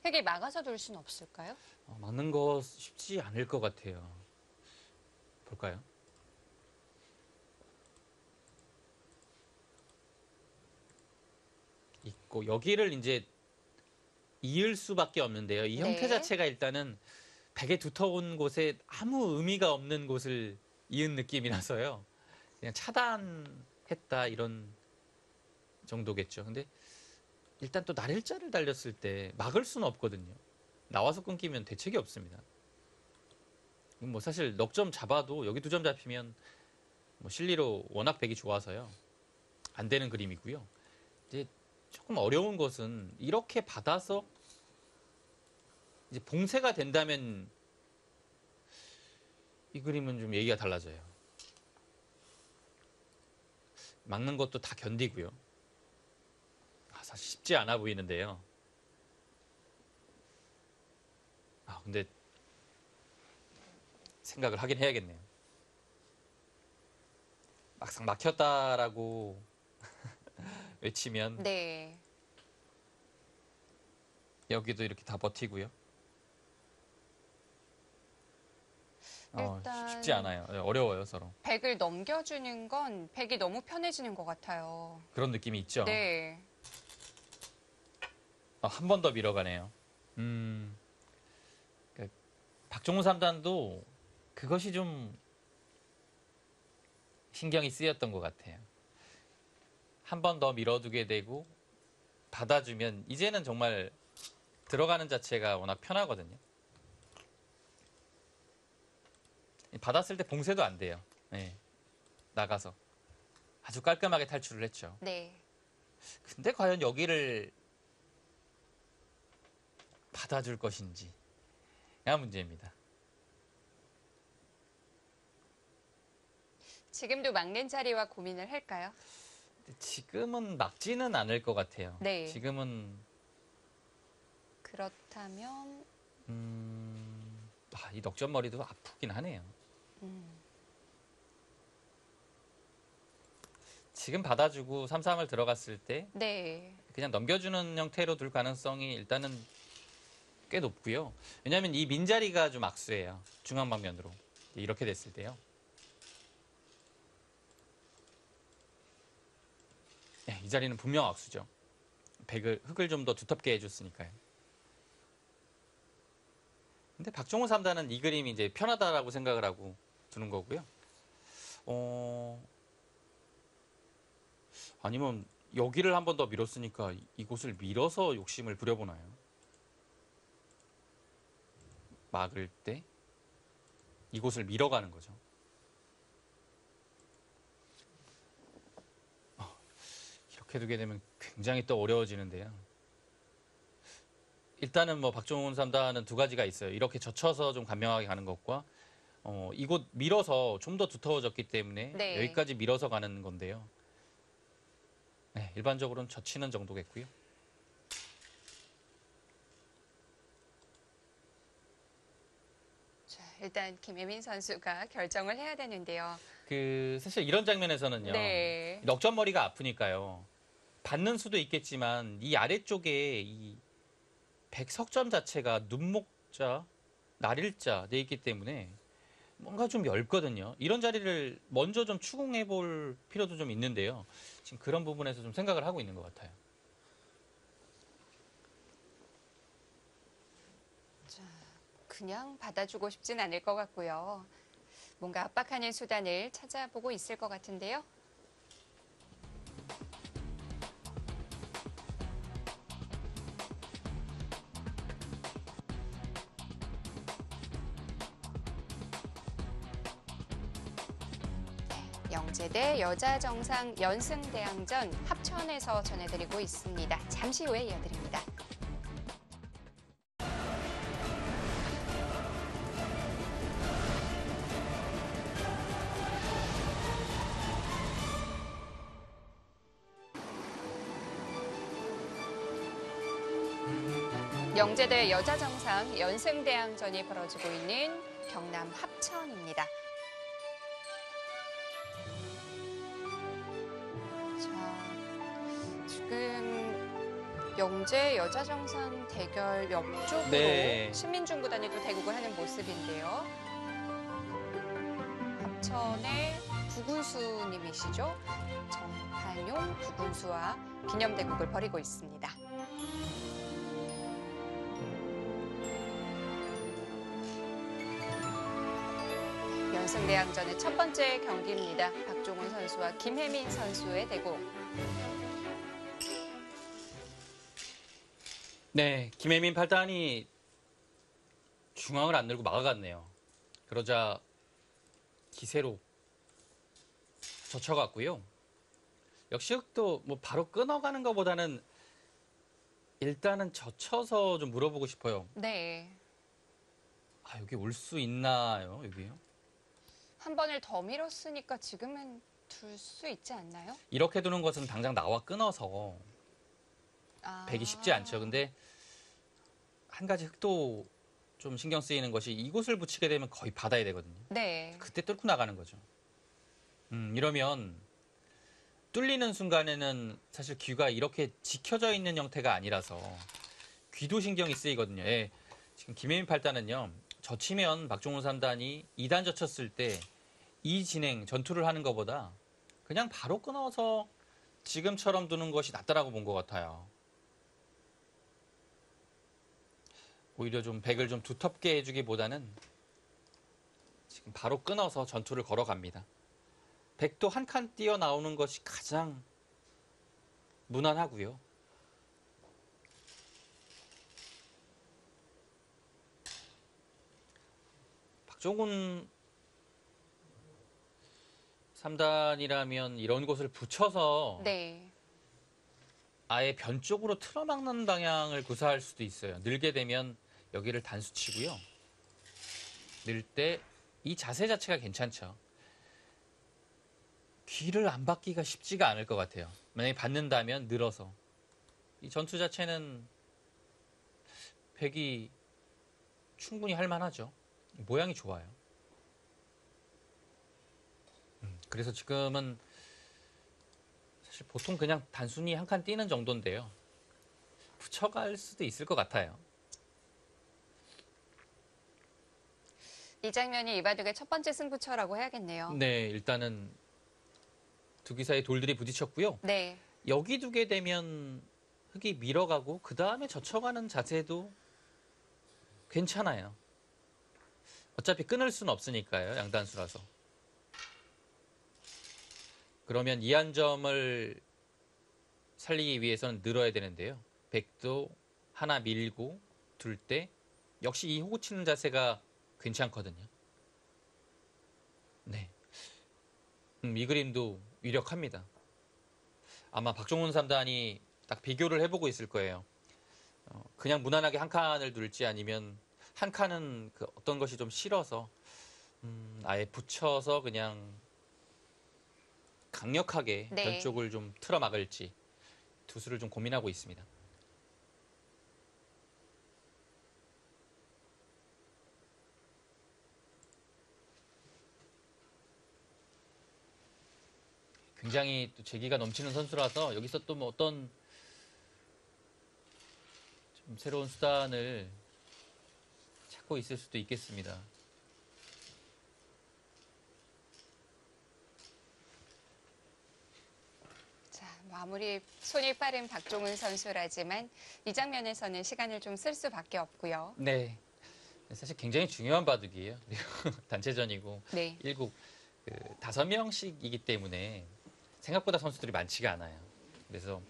흙이 막아서 둘 수는 없을까요? 막는 거 쉽지 않을 것 같아요. 볼까요? 있고 여기를 이제 이을 수밖에 없는데요. 이 형태 네. 자체가 일단은 백의 두터운 곳에 아무 의미가 없는 곳을 이은 느낌이라서요. 그냥 차단했다 이런 정도겠죠. 근데 일단 또 날일자를 달렸을 때 막을 수는 없거든요. 나와서 끊기면 대책이 없습니다. 뭐 사실 넉 점 잡아도 여기 2점 잡히면 뭐 실리로 워낙 백이 좋아서요. 안 되는 그림이고요. 이제 조금 어려운 것은 이렇게 받아서 이제 봉쇄가 된다면 이 그림은 좀 얘기가 달라져요. 막는 것도 다 견디고요. 사실 쉽지 않아 보이는데요. 근데 생각을 하긴 해야겠네요. 막상 막혔다라고 외치면 네. 여기도 이렇게 다 버티고요. 일단 쉽지 않아요. 어려워요, 서로. 백을 넘겨주는 건 백이 너무 편해지는 것 같아요. 그런 느낌이 있죠. 네. 한 번 더 밀어가네요. 박종훈 3단도 그것이 좀 신경이 쓰였던 것 같아요. 한 번 더 밀어두게 되고 받아주면 이제는 정말 들어가는 자체가 워낙 편하거든요. 받았을 때 봉쇄도 안 돼요. 네. 나가서 아주 깔끔하게 탈출을 했죠. 네. 근데 과연 여기를 받아줄 것인지 가 문제입니다. 지금도 막는 자리와 고민을 할까요? 지금은 막지는 않을 것 같아요. 네. 지금은 그렇다면 이 넉점머리도 아프긴 하네요. 지금 받아주고 3-3을 들어갔을 때 네. 그냥 넘겨주는 형태로 둘 가능성이 일단은 꽤 높고요. 왜냐하면 이 민자리가 좀 악수예요. 중앙 방면으로. 이렇게 됐을 때요. 이 자리는 분명 악수죠. 흙을 좀 더 두텁게 해줬으니까요. 근데 박종훈 3단은 이 그림이 이제 편하다라고 생각을 하고 두는 거고요. 아니면 여기를 한 번 더 밀었으니까 이곳을 밀어서 욕심을 부려보나요? 막을 때 이곳을 밀어가는 거죠. 이렇게 두게 되면 굉장히 또 어려워지는데요. 일단은 뭐 박종훈 3단은 두 가지가 있어요. 이렇게 젖혀서 좀 간명하게 가는 것과 이곳 밀어서 좀 더 두터워졌기 때문에 네. 여기까지 밀어서 가는 건데요. 네, 일반적으로는 젖히는 정도겠고요. 자, 일단 김혜민 선수가 결정을 해야 되는데요. 사실 이런 장면에서는요. 네. 넉점머리가 아프니까요. 받는 수도 있겠지만 이 아래쪽에 이 백석점 자체가 눈목자, 날일자 돼 있기 때문에 뭔가 좀 얇거든요. 이런 자리를 먼저 좀 추궁해 볼 필요도 좀 있는데요. 지금 그런 부분에서 좀 생각을 하고 있는 것 같아요. 그냥 받아주고 싶진 않을 것 같고요. 뭔가 압박하는 수단을 찾아보고 있을 것 같은데요. 영재대 여자정상 연승대항전 합천에서 전해드리고 있습니다. 잠시 후에 이어드립니다. 영재대 여자정상 연승대항전이 벌어지고 있는 경남 합천입니다. 자, 지금 영재 여자정상 대결 옆쪽으로 네. 신민중 구단이 또 대국을 하는 모습인데요. 합천의 구군수님이시죠. 정한용 구군수와 기념대국을 벌이고 있습니다. 연승대항전의 첫 번째 경기입니다. 박종훈 선수와 김혜민 선수의 대국. 네, 김혜민 8단이 중앙을 안 늘고 막아갔네요. 그러자 기세로 젖혀갔고요. 역시 또 뭐 바로 끊어가는 것보다는 일단은 젖혀서 좀 물어보고 싶어요. 네. 아, 여기 올 수 있나요? 여기요? 한 번을 더 밀었으니까 지금은 둘 수 있지 않나요? 이렇게 두는 것은 당장 나와 끊어서 배기 쉽지 않죠. 근데 한 가지 흑도 좀 신경 쓰이는 것이 이곳을 붙이게 되면 거의 받아야 되거든요. 네. 그때 뚫고 나가는 거죠. 이러면 뚫리는 순간에는 사실 귀가 이렇게 지켜져 있는 형태가 아니라서 귀도 신경이 쓰이거든요. 예. 지금 김혜민 8단은요. 젖히면 박종훈 3단이 2단 젖혔을 때 이 진행, 전투를 하는 것보다 그냥 바로 끊어서 지금처럼 두는 것이 낫다라고 본 것 같아요. 오히려 좀 백을 좀 두텁게 해주기보다는 지금 바로 끊어서 전투를 걸어갑니다. 백도 한 칸 뛰어나오는 것이 가장 무난하고요. 박종훈 3단이라면 이런 곳을 붙여서 네. 아예 변 쪽으로 틀어막는 방향을 구사할 수도 있어요. 늘게 되면 여기를 단수 치고요. 늘 때 이 자세 자체가 괜찮죠. 귀를 안 받기가 쉽지가 않을 것 같아요. 만약에 받는다면 늘어서. 이 전투 자체는 백이 충분히 할 만하죠. 모양이 좋아요. 그래서 지금은 사실 보통 그냥 단순히 한 칸 뛰는 정도인데요. 붙여갈 수도 있을 것 같아요. 이 장면이 이 바둑의 첫 번째 승부처라고 해야겠네요. 네, 일단은 두 기사의 돌들이 부딪혔고요. 네. 여기 두게 되면 흙이 밀어가고 그 다음에 젖혀가는 자세도 괜찮아요. 어차피 끊을 수는 없으니까요. 양단수라서. 그러면 이 한 점을 살리기 위해서는 늘어야 되는데요. 백도 하나 밀고 둘 때 역시 이 호구 치는 자세가 괜찮거든요. 네, 이 그림도 유력합니다. 아마 박종훈 3단이 딱 비교를 해보고 있을 거예요. 그냥 무난하게 한 칸을 둘지 아니면 한 칸은 그 어떤 것이 좀 싫어서 아예 붙여서 그냥 강력하게 네. 변 쪽을 좀 틀어막을지 두 수를 좀 고민하고 있습니다. 굉장히 또 재기가 넘치는 선수라서 여기서 또 뭐 어떤 좀 새로운 수단을 찾고 있을 수도 있겠습니다. 자, 마무리 손이 빠른 박종훈 선수라지만 이 장면에서는 시간을 좀 쓸 수밖에 없고요. 네. 사실 굉장히 중요한 바둑이에요. 단체전이고 네. 1국 5명씩이기 때문에 생각보다 선수들이 많지가 않아요. 그래서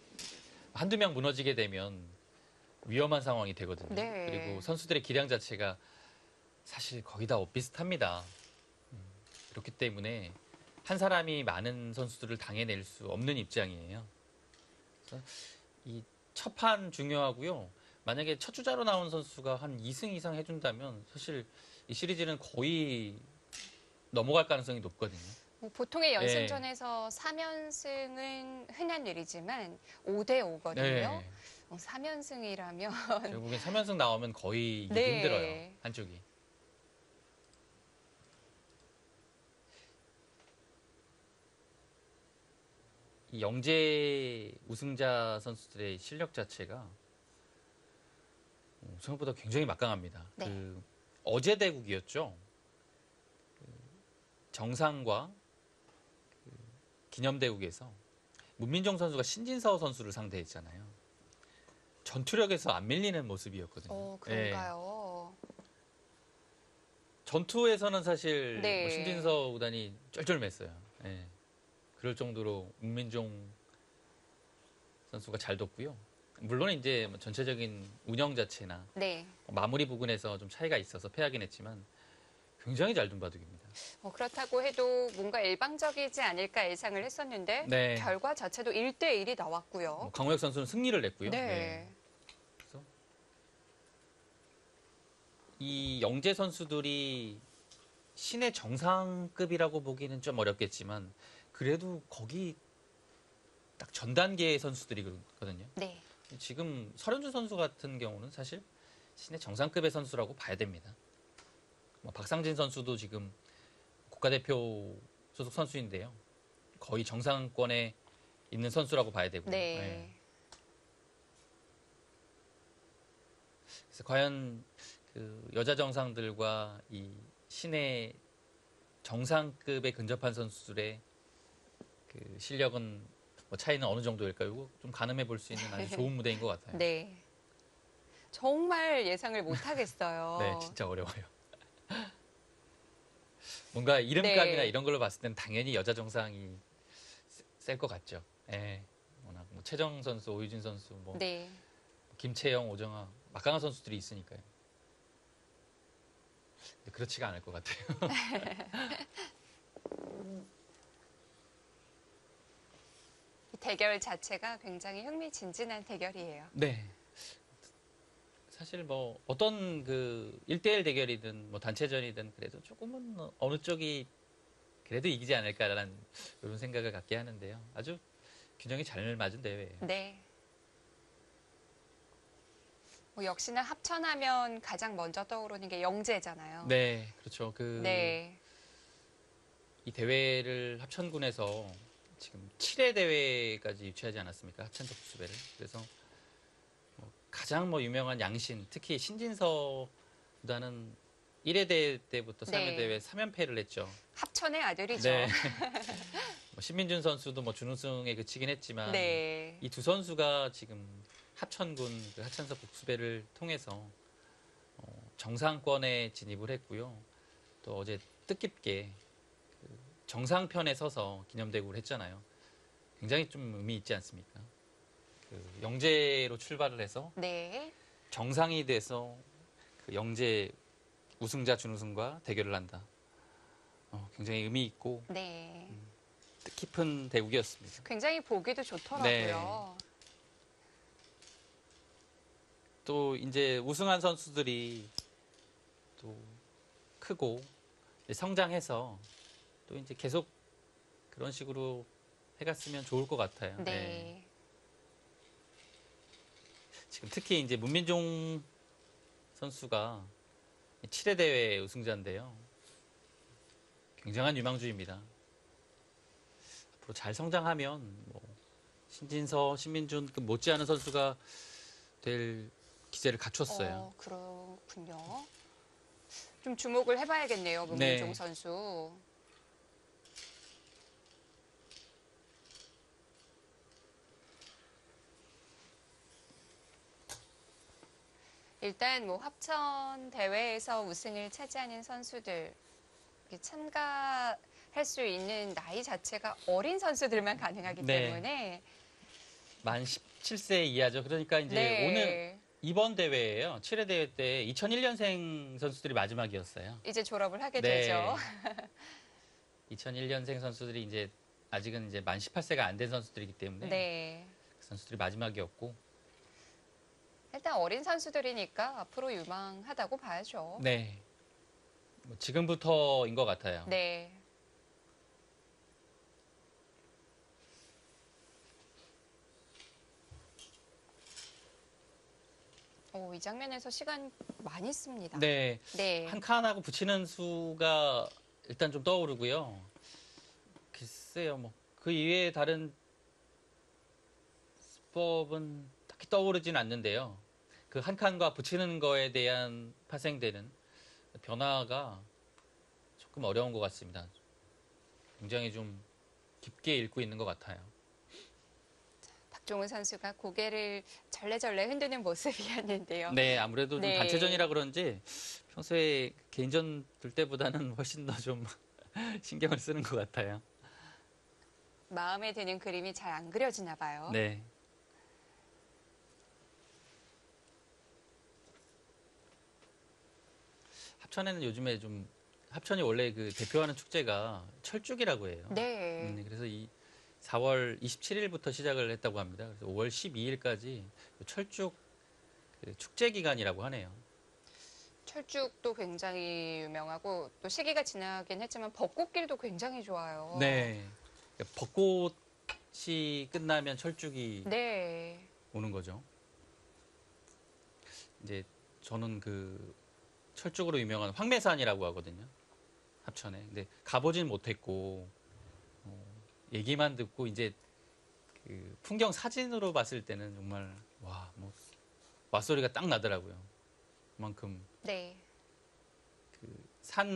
한두 명 무너지게 되면 위험한 상황이 되거든요. 네. 그리고 선수들의 기량 자체가 사실 거의 다 비슷합니다. 그렇기 때문에 한 사람이 많은 선수들을 당해낼 수 없는 입장이에요. 그래서 이 첫 판 중요하고요. 만약에 첫 주자로 나온 선수가 한 2승 이상 해준다면 사실 이 시리즈는 거의 넘어갈 가능성이 높거든요. 뭐 보통의 연승전에서 3연승은 흔한 일이지만 5대5거든요. 네. 3연승이라면 결국엔 3연승 나오면 거의 이기기 네. 힘들어요. 한쪽이. 이 영재 우승자 선수들의 실력 자체가 생각보다 굉장히 막강합니다. 네. 어제 대국이었죠. 정상과 기념대국에서 문민정 선수가 신진서 선수를 상대했잖아요. 전투력에서 안 밀리는 모습이었거든요. 그런가요? 전투에서는 사실 네. 뭐 신진서 우단이 쩔쩔맸어요. 예. 그럴 정도로 문민종 선수가 잘 뒀고요. 물론 이제 뭐 전체적인 운영 자체나 네. 마무리 부분에서 좀 차이가 있어서 패하긴 했지만 굉장히 잘 둔 바둑입니다. 그렇다고 해도 뭔가 일방적이지 않을까 예상을 했었는데 네. 결과 자체도 1대1이 나왔고요. 뭐 강호혁 선수는 승리를 냈고요. 네. 그래서 이 영재 선수들이 신의 정상급이라고 보기는 좀 어렵겠지만 그래도 거기 딱 전 단계의 선수들이거든요. 네. 지금 설현주 선수 같은 경우는 사실 신의 정상급의 선수라고 봐야 됩니다. 뭐 박상진 선수도 지금 국가대표 소속 선수인데요. 거의 정상권에 있는 선수라고 봐야 되고요. 네. 네. 그래서 과연 그 여자 정상들과 이 신의 정상급에 근접한 선수들의 그 실력은 뭐 차이는 어느 정도일까요? 좀 가늠해 볼 수 있는 아주 좋은 무대인 것 같아요. 네. 정말 예상을 못 하겠어요. 네, 진짜 어려워요. 뭔가 이름값이나 네. 이런 걸로 봤을 땐 당연히 여자 정상이 셀 것 같죠. 예. 워낙 뭐 최정 선수, 오유진 선수, 뭐 네. 김채영, 오정아 막강한 선수들이 있으니까요. 근데 그렇지가 않을 것 같아요. 이 대결 자체가 굉장히 흥미진진한 대결이에요. 네. 사실 뭐 어떤 그 1대1 대결이든 뭐 단체전이든 그래도 조금은 어느 쪽이 그래도 이기지 않을까라는 이런 생각을 갖게 하는데요. 아주 균형이 잘 맞은 대회예요. 네. 뭐 역시나 합천하면 가장 먼저 떠오르는 게 영재잖아요. 네, 그렇죠. 네. 이 대회를 합천군에서 지금 7회 대회까지 유치하지 않았습니까? 합천적 복수배를. 그래서 가장 뭐 유명한 양신, 특히 신진서보다는 1회 대회 때부터 3회 네. 대회 3연패를 했죠. 합천의 아들이죠. 네. 뭐 신민준 선수도 뭐 준우승에 그치긴 했지만 네. 이 두 선수가 지금 합천군 그 하천석 복수배를 통해서 정상권에 진입을 했고요. 또 어제 뜻깊게 그 정상편에 서서 기념대국을 했잖아요. 굉장히 좀 의미 있지 않습니까? 그 영재로 출발을 해서 네. 정상이 돼서 그 영재 우승자 준우승과 대결을 한다. 굉장히 의미 있고 네. 뜻깊은 대국이었습니다. 굉장히 보기도 좋더라고요. 또 이제 우승한 선수들이 또 크고 성장해서 또 이제 계속 그런 식으로 해갔으면 좋을 것 같아요. 네. 지금 특히 이제 문민종 선수가 7회 대회 우승자인데요. 굉장한 유망주입니다. 앞으로 잘 성장하면 뭐 신진서, 신민준 그 못지않은 선수가 될 기세를 갖췄어요. 그렇군요. 좀 주목을 해봐야겠네요, 문민종 선수. 일단 뭐 합천 대회에서 우승을 차지하는 선수들 참가할 수 있는 나이 자체가 어린 선수들만 가능하기 때문에 만 17세 이하죠. 그러니까 이제 오늘 이번 대회예요. 7회 대회 때 2001년생 선수들이 마지막이었어요. 이제 졸업을 하게 되죠. 2001년생 선수들이 이제 아직은 이제 만 18세가 안 된 선수들이기 때문에 그 선수들이 마지막이었고 일단 어린 선수들이니까 앞으로 유망하다고 봐야죠. 네. 뭐 지금부터인 것 같아요. 네. 이 장면에서 시간 많이 씁니다. 네. 한 칸하고 붙이는 수가 일단 좀 떠오르고요. 글쎄요, 뭐 그 이외에 다른 수법은 딱히 떠오르진 않는데요. 그 한 칸과 붙이는 거에 대한 파생되는 변화가 조금 어려운 것 같습니다. 굉장히 좀 깊게 읽고 있는 것 같아요. 박종훈 선수가 고개를 절레절레 흔드는 모습이었는데요. 네, 아무래도 좀 단체전이라 그런지 평소에 개인전 둘 때보다는 훨씬 더 좀 신경을 쓰는 것 같아요. 마음에 드는 그림이 잘 안 그려지나 봐요. 네. 합천에는 요즘에 좀 합천이 원래 그 대표하는 축제가 철쭉이라고 해요. 네. 그래서 이 4월 27일부터 시작을 했다고 합니다. 그래서 5월 12일까지 철쭉 그 축제 기간이라고 하네요. 철쭉도 굉장히 유명하고 또 시기가 지나긴 했지만 벚꽃길도 굉장히 좋아요. 네. 벚꽃이 끝나면 철쭉이 오는 거죠. 이제 저는 그 철쭉으로 유명한 황매산이라고 하거든요. 합천에. 근데 가보진 못했고 얘기만 듣고 이제 그 풍경 사진으로 봤을 때는 정말 와, 뭐 맛소리가 딱 나더라고요. 그만큼 그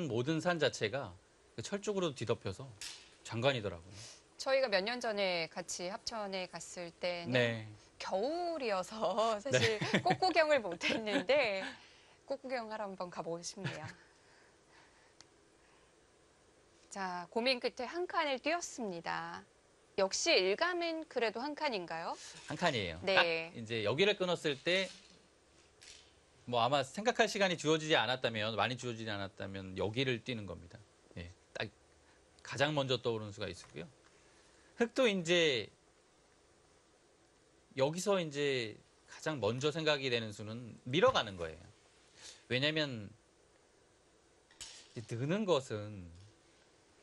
모든 산 자체가 철쭉으로 뒤덮여서 장관이더라고요. 저희가 몇 년 전에 같이 합천에 갔을 때는 겨울이어서 사실 꽃구경을 못했는데 꽃구경하러 한번 가보고 싶네요. 자, 고민 끝에 한 칸을 띄웠습니다. 역시 일감은 그래도 한 칸인가요? 한 칸이에요. 딱 이제 여기를 끊었을 때 뭐 아마 생각할 시간이 많이 주어지지 않았다면 여기를 띄는 겁니다. 예, 딱 가장 먼저 떠오르는 수가 있고요. 흙도 이제 여기서 이제 가장 먼저 생각이 되는 수는 밀어가는 거예요. 왜냐하면 느는 것은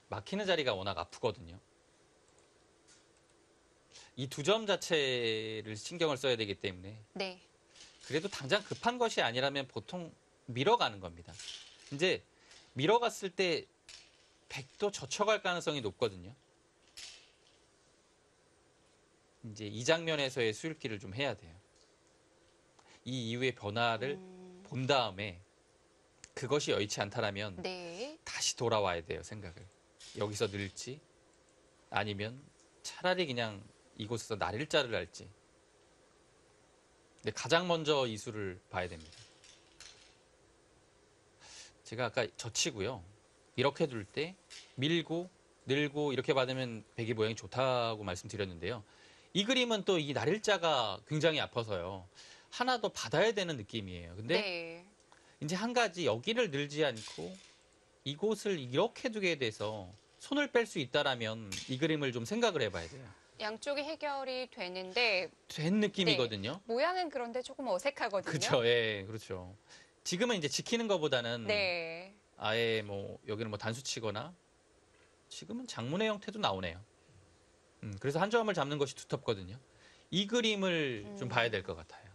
막히는 자리가 워낙 아프거든요. 이 두 점 자체를 신경을 써야 되기 때문에 그래도 당장 급한 것이 아니라면 보통 밀어가는 겁니다. 이제 밀어갔을 때 100도 젖혀갈 가능성이 높거든요. 이제 이 장면에서의 수읽기를 좀 해야 돼요. 이 이후의 변화를 본 다음에 그것이 여의치 않다라면 다시 돌아와야 돼요, 생각을. 여기서 늘지 아니면 차라리 그냥 이곳에서 날일자를 할지. 근데 가장 먼저 이 수를 봐야 됩니다. 제가 아까 젖히고요. 이렇게 둘 때 밀고 늘고 이렇게 받으면 배기 모양이 좋다고 말씀드렸는데요. 이 그림은 또 이 날일자가 굉장히 아파서요. 하나 더 받아야 되는 느낌이에요. 근데 이제 한 가지 여기를 늘지 않고 이곳을 이렇게 두게 돼서 손을 뺄 수 있다라면 이 그림을 좀 생각을 해봐야 돼요. 양쪽이 해결이 되는데 된 느낌이거든요. 모양은 그런데 조금 어색하거든요. 그렇죠. 예, 그렇죠. 지금은 이제 지키는 것보다는 네. 아예 뭐 여기는 뭐 단수 치거나 지금은 장문의 형태도 나오네요. 그래서 한 점을 잡는 것이 두텁거든요. 이 그림을 좀 봐야 될 것 같아요.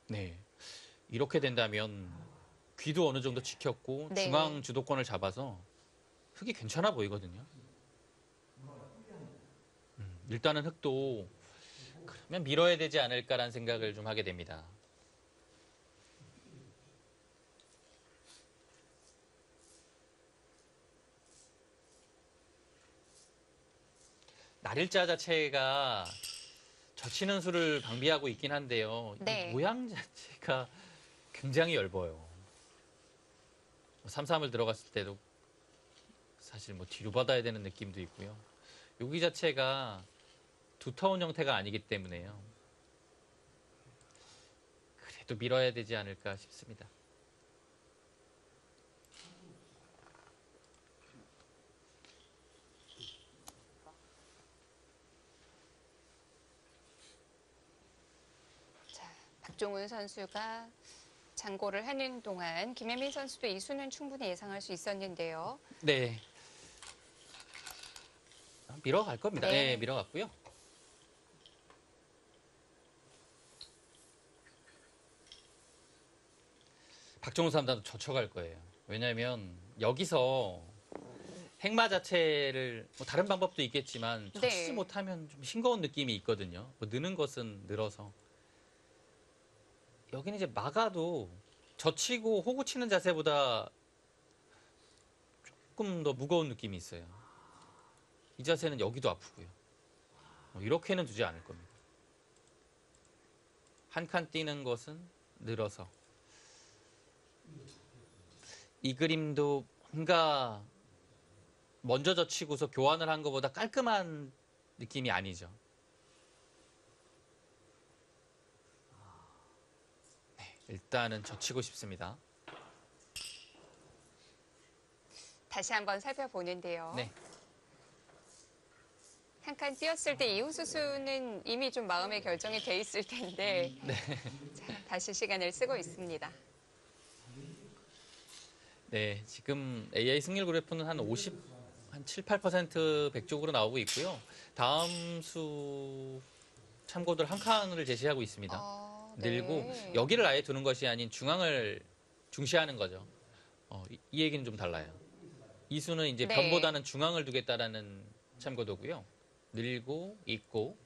네. 이렇게 된다면 귀도 어느 정도 지켰고 네. 중앙 주도권을 잡아서 흙이 괜찮아 보이거든요. 일단은 흙도 그러면 밀어야 되지 않을까라는 생각을 좀 하게 됩니다. 날일자 자체가 젖히는 수를 방비하고 있긴 한데요. 네. 이 모양 자체가 굉장히 엷어요. 3-3을 들어갔을 때도 사실 뭐 뒤로 받아야 되는 느낌도 있고요. 여기 자체가 두터운 형태가 아니기 때문에요. 그래도 밀어야 되지 않을까 싶습니다. 자, 박종훈 선수가 장고를 하는 동안 김혜민 선수도 이 수는 충분히 예상할 수 있었는데요. 네. 밀어갈 겁니다. 네. 네, 밀어갔고요. 박종훈 3단도 젖혀갈 거예요. 왜냐하면 여기서 행마 자체를 뭐 다른 방법도 있겠지만 젖히지 네. 못하면 좀 싱거운 느낌이 있거든요. 뭐 느는 것은 늘어서. 여기는 이제 막아도 젖히고 호구 치는 자세보다 조금 더 무거운 느낌이 있어요. 이 자세는 여기도 아프고요. 이렇게는 두지 않을 겁니다. 한 칸 뛰는 것은 늘어서. 이 그림도 뭔가 먼저 젖히고서 교환을 한 것보다 깔끔한 느낌이 아니죠. 네, 일단은 젖히고 싶습니다. 다시 한번 살펴보는데요. 네. 한 칸 뛰었을 때 이후 수수는 이미 좀 마음의 결정이 돼 있을 텐데 자, 다시 시간을 쓰고 있습니다. 네, 지금 AI 승률 그래프는 한 7, 8% 백쪽으로 나오고 있고요. 다음 수 참고들 한 칸을 제시하고 있습니다. 늘고 네. 여기를 아예 두는 것이 아닌 중앙을 중시하는 거죠. 이 얘기는 좀 달라요. 이 수는 이제 네. 변보다는 중앙을 두겠다라는 참고도고요. 늘고 있고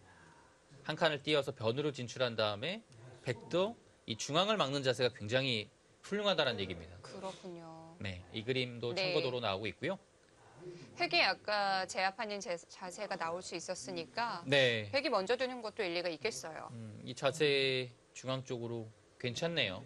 한 칸을 띄어서 변으로 진출한 다음에 백도 이 중앙을 막는 자세가 굉장히 훌륭하다는 얘기입니다. 그렇군요. 네, 이 그림도 네. 참고도로 나오고 있고요. 획이 아까 제압하는 자세가 나올 수 있었으니까 네, 획이 먼저 두는 것도 일리가 있겠어요. 이 자세 중앙 쪽으로 괜찮네요.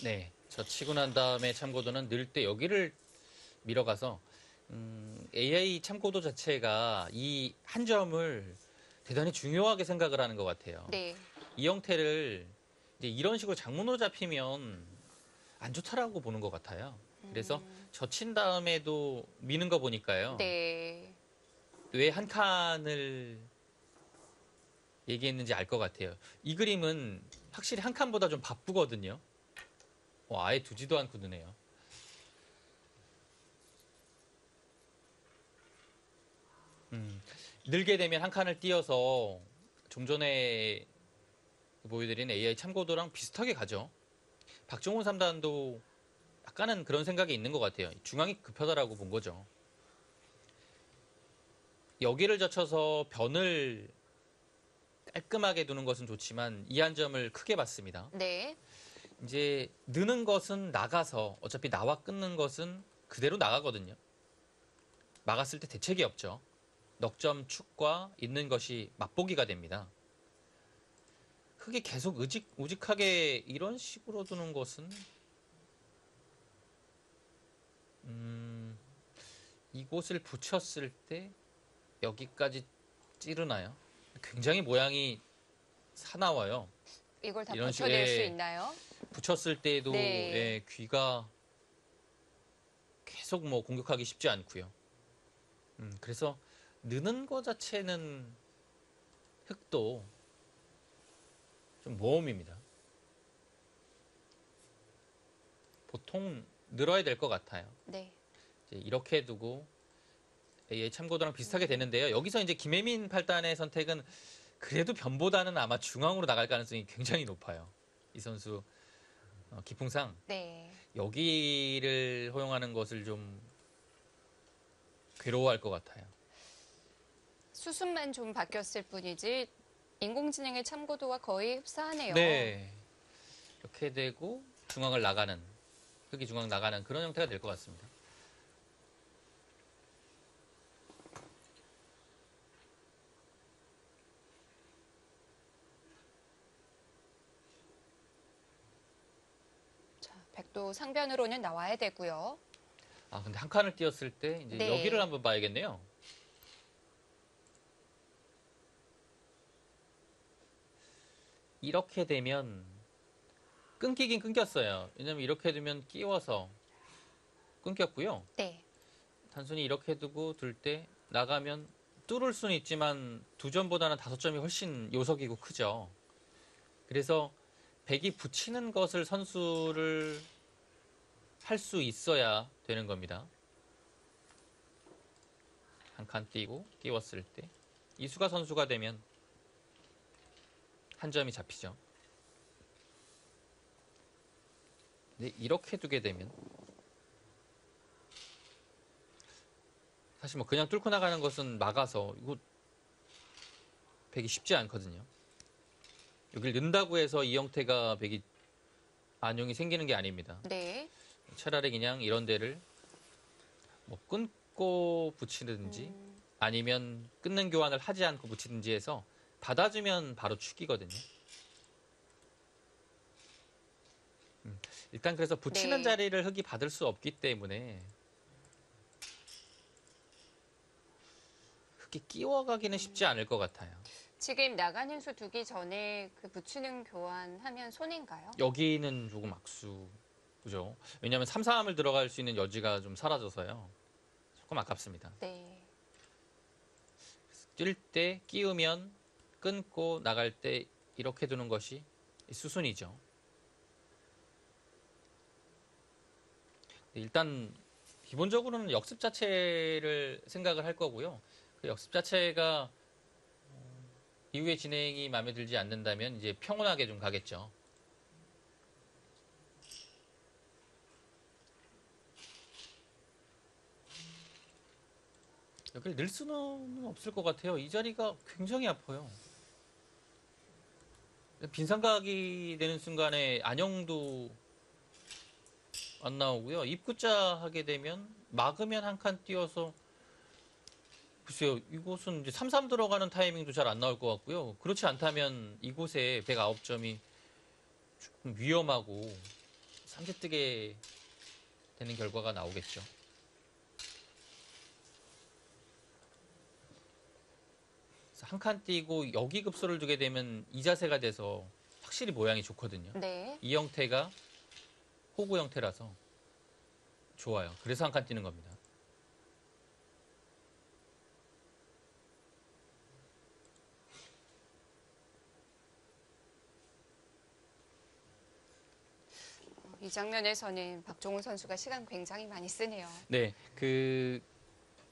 네, 젖히고 난 다음에 참고도는 늘 때 여기를 밀어가서 AI 참고도 자체가 이 한 점을 대단히 중요하게 생각을 하는 것 같아요. 네. 이 형태를 이제 이런 식으로 장문으로 잡히면 안 좋다라고 보는 것 같아요. 그래서 젖힌 다음에도 미는 거 보니까요. 네. 왜 한 칸을 얘기했는지 알 것 같아요. 이 그림은 확실히 한 칸보다 좀 바쁘거든요. 아예 두지도 않고 드네요. 늘게 되면 한 칸을 띄어서 좀 전에 보여드린 AI 참고도랑 비슷하게 가죠. 박종훈 3단도 약간은 그런 생각이 있는 것 같아요. 중앙이 급하다라고 본 거죠. 여기를 젖혀서 변을 깔끔하게 두는 것은 좋지만 이 한 점을 크게 봤습니다. 네. 이제 느는 것은 나가서 어차피 나와 끊는 것은 그대로 나가거든요. 막았을 때 대책이 없죠. 넉점 축과 있는 것이 맛보기가 됩니다. 흙이 계속 우직하게 이런 식으로 두는 것은 이곳을 붙였을 때 여기까지 찌르나요? 굉장히 모양이 사나워요. 이걸 다 이런 버텨낼 수 식의 있나요? 붙였을 때도 네. 예, 귀가 계속 뭐 공격하기 쉽지 않고요. 그래서 느는 거 자체는 흙도 좀 모험입니다. 보통 늘어야 될 것 같아요. 네. 이제 이렇게 두고 AI 참고도랑 비슷하게 되는데요. 여기서 이제 김혜민 팔단의 선택은 그래도 변보다는 아마 중앙으로 나갈 가능성이 굉장히 높아요. 이 선수 기풍상 네. 여기를 허용하는 것을 좀 괴로워할 것 같아요. 수순만 좀 바뀌었을 뿐이지 인공지능의 참고도와 거의 흡사하네요. 네. 이렇게 되고 중앙을 나가는, 흙이 중앙 나가는 그런 형태가 될 것 같습니다. 자, 백도 상변으로는 나와야 되고요. 아, 근데 한 칸을 띄었을 때 이제 네. 여기를 한번 봐야겠네요. 이렇게 되면 끊기긴 끊겼어요. 왜냐면 이렇게 두면 끼워서 끊겼고요. 네. 단순히 이렇게 두고 둘 때 나가면 뚫을 수는 있지만 2점보다는 5점이 훨씬 요석이고 크죠. 그래서 백이 붙이는 것을 선수를 할 수 있어야 되는 겁니다. 한 칸 띄고 끼웠을 때 이수가 선수가 되면 한 점이 잡히죠. 근데 이렇게 두게 되면 사실 뭐 그냥 뚫고 나가는 것은 막아서 이거 백이 쉽지 않거든요. 여길 넣는다고 해서 이 형태가 백이 안용이 생기는 게 아닙니다. 네. 차라리 그냥 이런 데를 뭐 끊고 붙이든지 아니면 끊는 교환을 하지 않고 붙이든지 해서 받아주면 바로 축이거든요. 일단 그래서 붙이는 네. 자리를 흙이 받을 수 없기 때문에 흙이 끼워가기는 쉽지 않을 것 같아요. 지금 나가는 수 두기 전에 그 붙이는 교환하면 손인가요? 여기는 조금 악수죠. 왜냐하면 3, 3을 들어갈 수 있는 여지가 좀 사라져서요. 조금 아깝습니다. 네. 뛸 때 끼우면 끊고 나갈 때 이렇게 두는 것이 수순이죠. 일단 기본적으로는 역습 자체를 생각을 할 거고요. 그 역습 자체가 이후의 진행이 마음에 들지 않는다면 이제 평온하게 좀 가겠죠. 여기를 늘 수는 없을 것 같아요. 이 자리가 굉장히 아파요. 빈상각이 되는 순간에 안영도 안 나오고요. 입구자 하게 되면 막으면 한 칸 띄어서 글쎄요. 이곳은 이제 3-3 들어가는 타이밍도 잘 안 나올 것 같고요. 그렇지 않다면 이곳에 109점이 조금 위험하고 삼재뜨게 되는 결과가 나오겠죠. 한 칸 띄고 여기 급소를 두게 되면 이 자세가 돼서 확실히 모양이 좋거든요. 네. 이 형태가 호구 형태라서 좋아요. 그래서 한 칸 띄는 겁니다. 이 장면에서는 박종훈 선수가 시간 굉장히 많이 쓰네요. 네,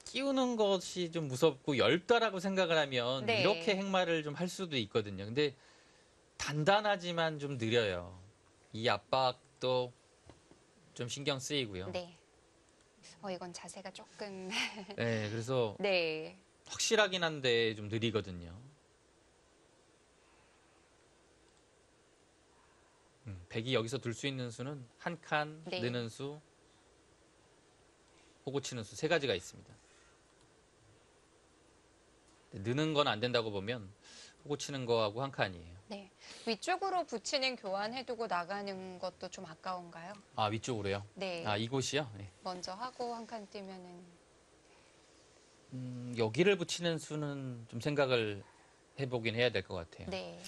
끼우는 것이 좀 무섭고 얇다라고 생각을 하면 네. 이렇게 행마를 좀 할 수도 있거든요. 근데 단단하지만 좀 느려요. 이 압박도 좀 신경 쓰이고요. 네. 이건 자세가 조금 네, 그래서 네. 확실하긴 한데 좀 느리거든요. 백이 여기서 둘 수 있는 수는 한 칸, 네. 느는 수, 호구 치는 수 3가지가 있습니다. 느는 건 안 된다고 보면 호구 치는 거하고 한 칸이에요. 네. 위쪽으로 붙이는 교환해두고 나가는 것도 좀 아까운가요? 아, 위쪽으로요? 네. 아, 이곳이요? 네. 먼저 하고 한 칸 뛰면은. 여기를 붙이는 수는 좀 생각을 해보긴 해야 될 것 같아요. 네.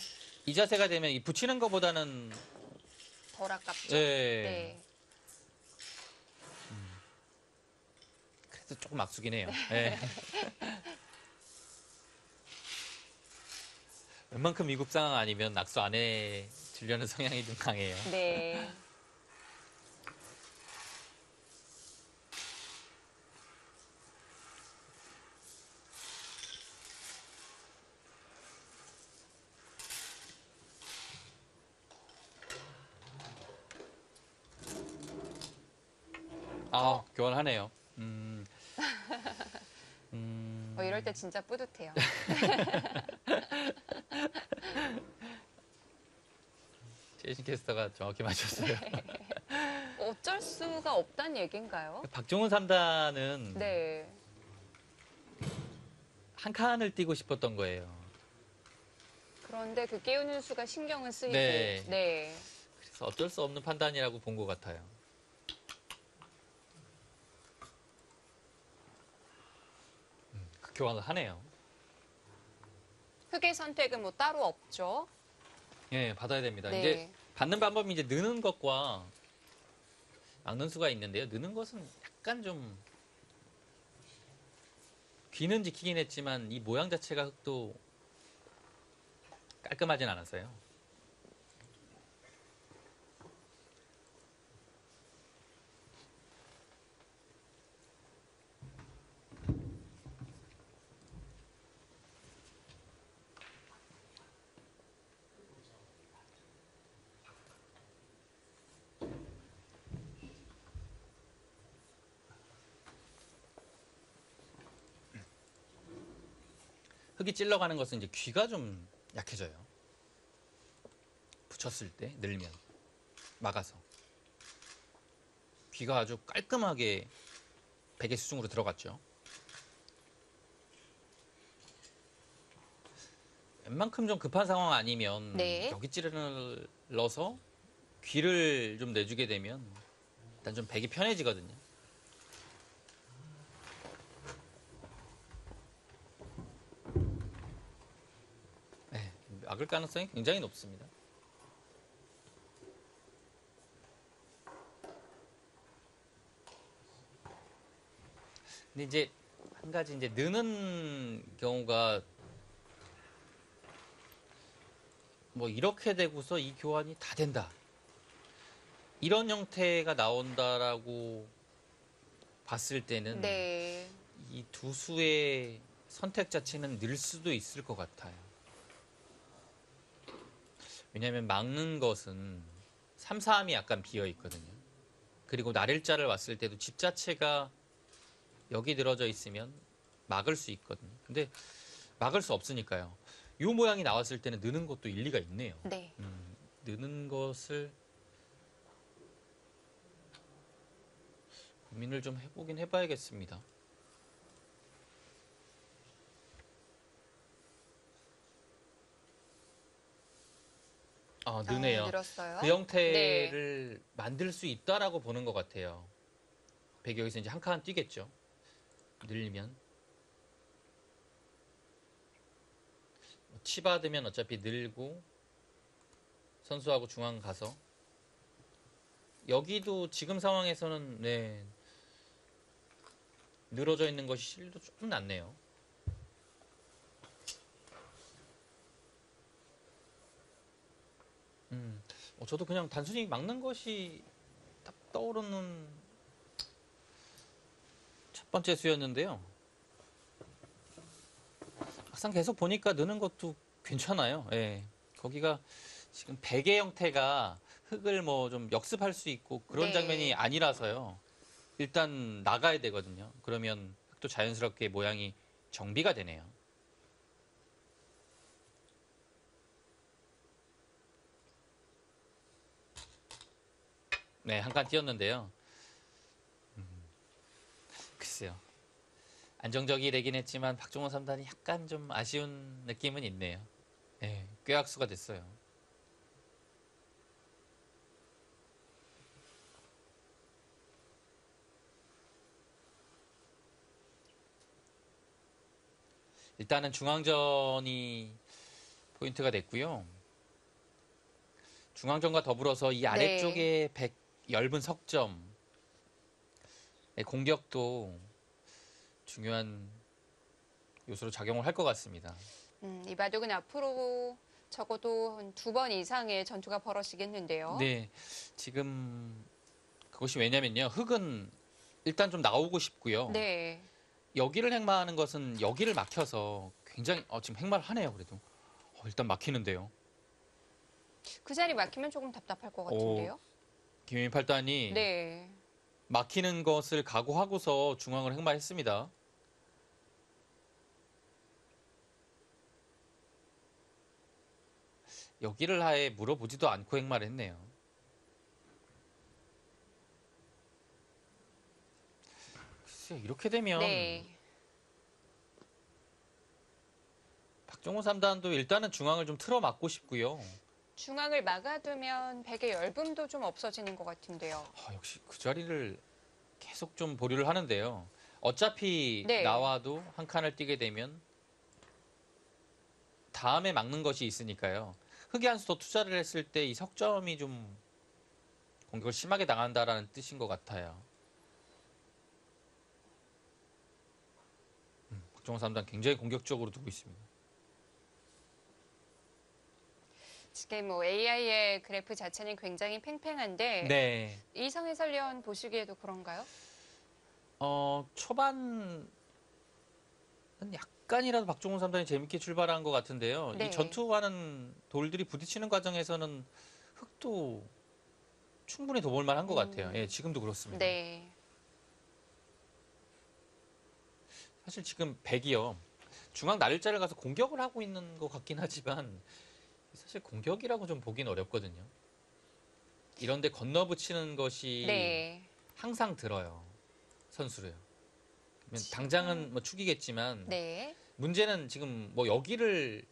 이 자세가 되면 이 붙이는 것보다는 덜 아깝죠? 네. 네. 그래도 조금 악수긴 해요. 네. 웬만큼 위급 상황 아니면 악수 안 해주려는 성향이 좀 강해요. 네. 아, 교환하네요. 이럴 때 진짜 뿌듯해요. 최신 캐스터가 정확히 맞췄어요. 어쩔 수가 없다는 얘기인가요? 박종훈 3단은 네. 한 칸을 띄고 싶었던 거예요. 그런데 그 깨우는 수가 신경은 쓰이고. 네. 네. 그래서 어쩔 수 없는 판단이라고 본 것 같아요. 그 교환을 하네요. 흑의 선택은 뭐 따로 없죠. 예, 받아야 됩니다. 네. 이제 받는 방법이 이제 느는 것과 막는 수가 있는데요. 느는 것은 약간 좀 귀는 지키긴 했지만 이 모양 자체가 흑도 깔끔하진 않았어요. 흙이 찔러가는 것은 이제 귀가 좀 약해져요. 붙였을 때 늘면 막아서 귀가 아주 깔끔하게 베개 수중으로 들어갔죠. 웬만큼 좀 급한 상황 아니면 네. 여기 찌르를 넣어서 귀를 좀 내주게 되면 일단 좀 베기 편해지거든요. 네, 막을 가능성이 굉장히 높습니다. 근데 이제 한 가지 이제 느는 경우가 뭐 이렇게 되고서 이 교환이 다 된다. 이런 형태가 나온다라고 봤을 때는 네. 이 두 수의 선택 자체는 늘 수도 있을 것 같아요. 왜냐하면 막는 것은 3, 4함이 약간 비어 있거든요. 그리고 날일자를 왔을 때도 집 자체가 여기 늘어져 있으면 막을 수 있거든요. 근데 막을 수 없으니까요. 이 모양이 나왔을 때는 느는 것도 일리가 있네요. 네. 느는 것을 고민을 좀 해보긴 해봐야겠습니다. 아, 느네요. 늘었어요. 그 형태를 만들 수 있다라고 보는 것 같아요. 백이 여기서 이제 한 칸 뛰겠죠. 늘리면. 치 받으면 어차피 늘고 선수하고 중앙 가서 여기도 지금 상황에서는 네, 늘어져 있는 것이 실도 조금 낫네요. 저도 그냥 단순히 막는 것이 딱 떠오르는 첫 번째 수였는데요. 막상 계속 보니까 느는 것도 괜찮아요. 예. 거기가 지금 베개 형태가 흙을 뭐 좀 역습할 수 있고 그런 네. 장면이 아니라서요. 일단 나가야 되거든요. 그러면 흙도 자연스럽게 모양이 정비가 되네요. 네, 한 칸 띄었는데요. 글쎄요. 안정적이긴 했지만 박종원 3단이 약간 좀 아쉬운 느낌은 있네요. 네, 꽤 악수가 됐어요. 일단은 중앙전이 포인트가 됐고요. 중앙전과 더불어서 이 아래쪽에 얇은 석점, 공격도 중요한 요소로 작용을 할 것 같습니다. 이 바둑은 앞으로 적어도 한 2번 이상의 전투가 벌어지겠는데요. 네, 지금 그것이 왜냐면요. 흙은 일단 좀 나오고 싶고요. 네. 여기를 행마하는 것은 여기를 막혀서 굉장히 지금 행마를 하네요. 그래도 일단 막히는데요. 그 자리 막히면 조금 답답할 것 같은데요. 김혜민 팔단이 네. 막히는 것을 각오하고서 중앙을 행마했습니다. 여기를 아예 물어보지도 않고 행마를 했네요. 글쎄요, 이렇게 되면 네. 박종호 3단도 일단은 중앙을 좀 틀어 막고 싶고요. 중앙을 막아두면 백의 열분도 좀 없어지는 것 같은데요. 역시 그 자리를 계속 좀 보류를 하는데요. 어차피 네. 나와도 한 칸을 뛰게 되면 다음에 막는 것이 있으니까요. 흑이 한 수 더 투자를 했을 때 이 석점이 좀 공격을 심하게 당한다라는 뜻인 것 같아요. 박종호 3단 굉장히 공격적으로 두고 있습니다. 지금 뭐 AI의 그래프 자체는 굉장히 팽팽한데 네. 이성 해설위원 보시기에도 그런가요? 초반은 약간이라도 박종훈 3단이 재밌게 출발한 것 같은데요. 네. 이 전투하는 돌들이 부딪히는 과정에서는 흙도 충분히 도볼 만한 것 같아요. 예, 지금도 그렇습니다. 네. 사실 지금 백이요. 중앙 나를자를 가서 공격을 하고 있는 것 같긴 하지만 사실 공격이라고 좀 보긴 어렵거든요. 이런데 건너붙이는 것이 네. 항상 들어요. 선수로요. 당장은 뭐 축이겠지만 네. 문제는 지금 뭐 여기를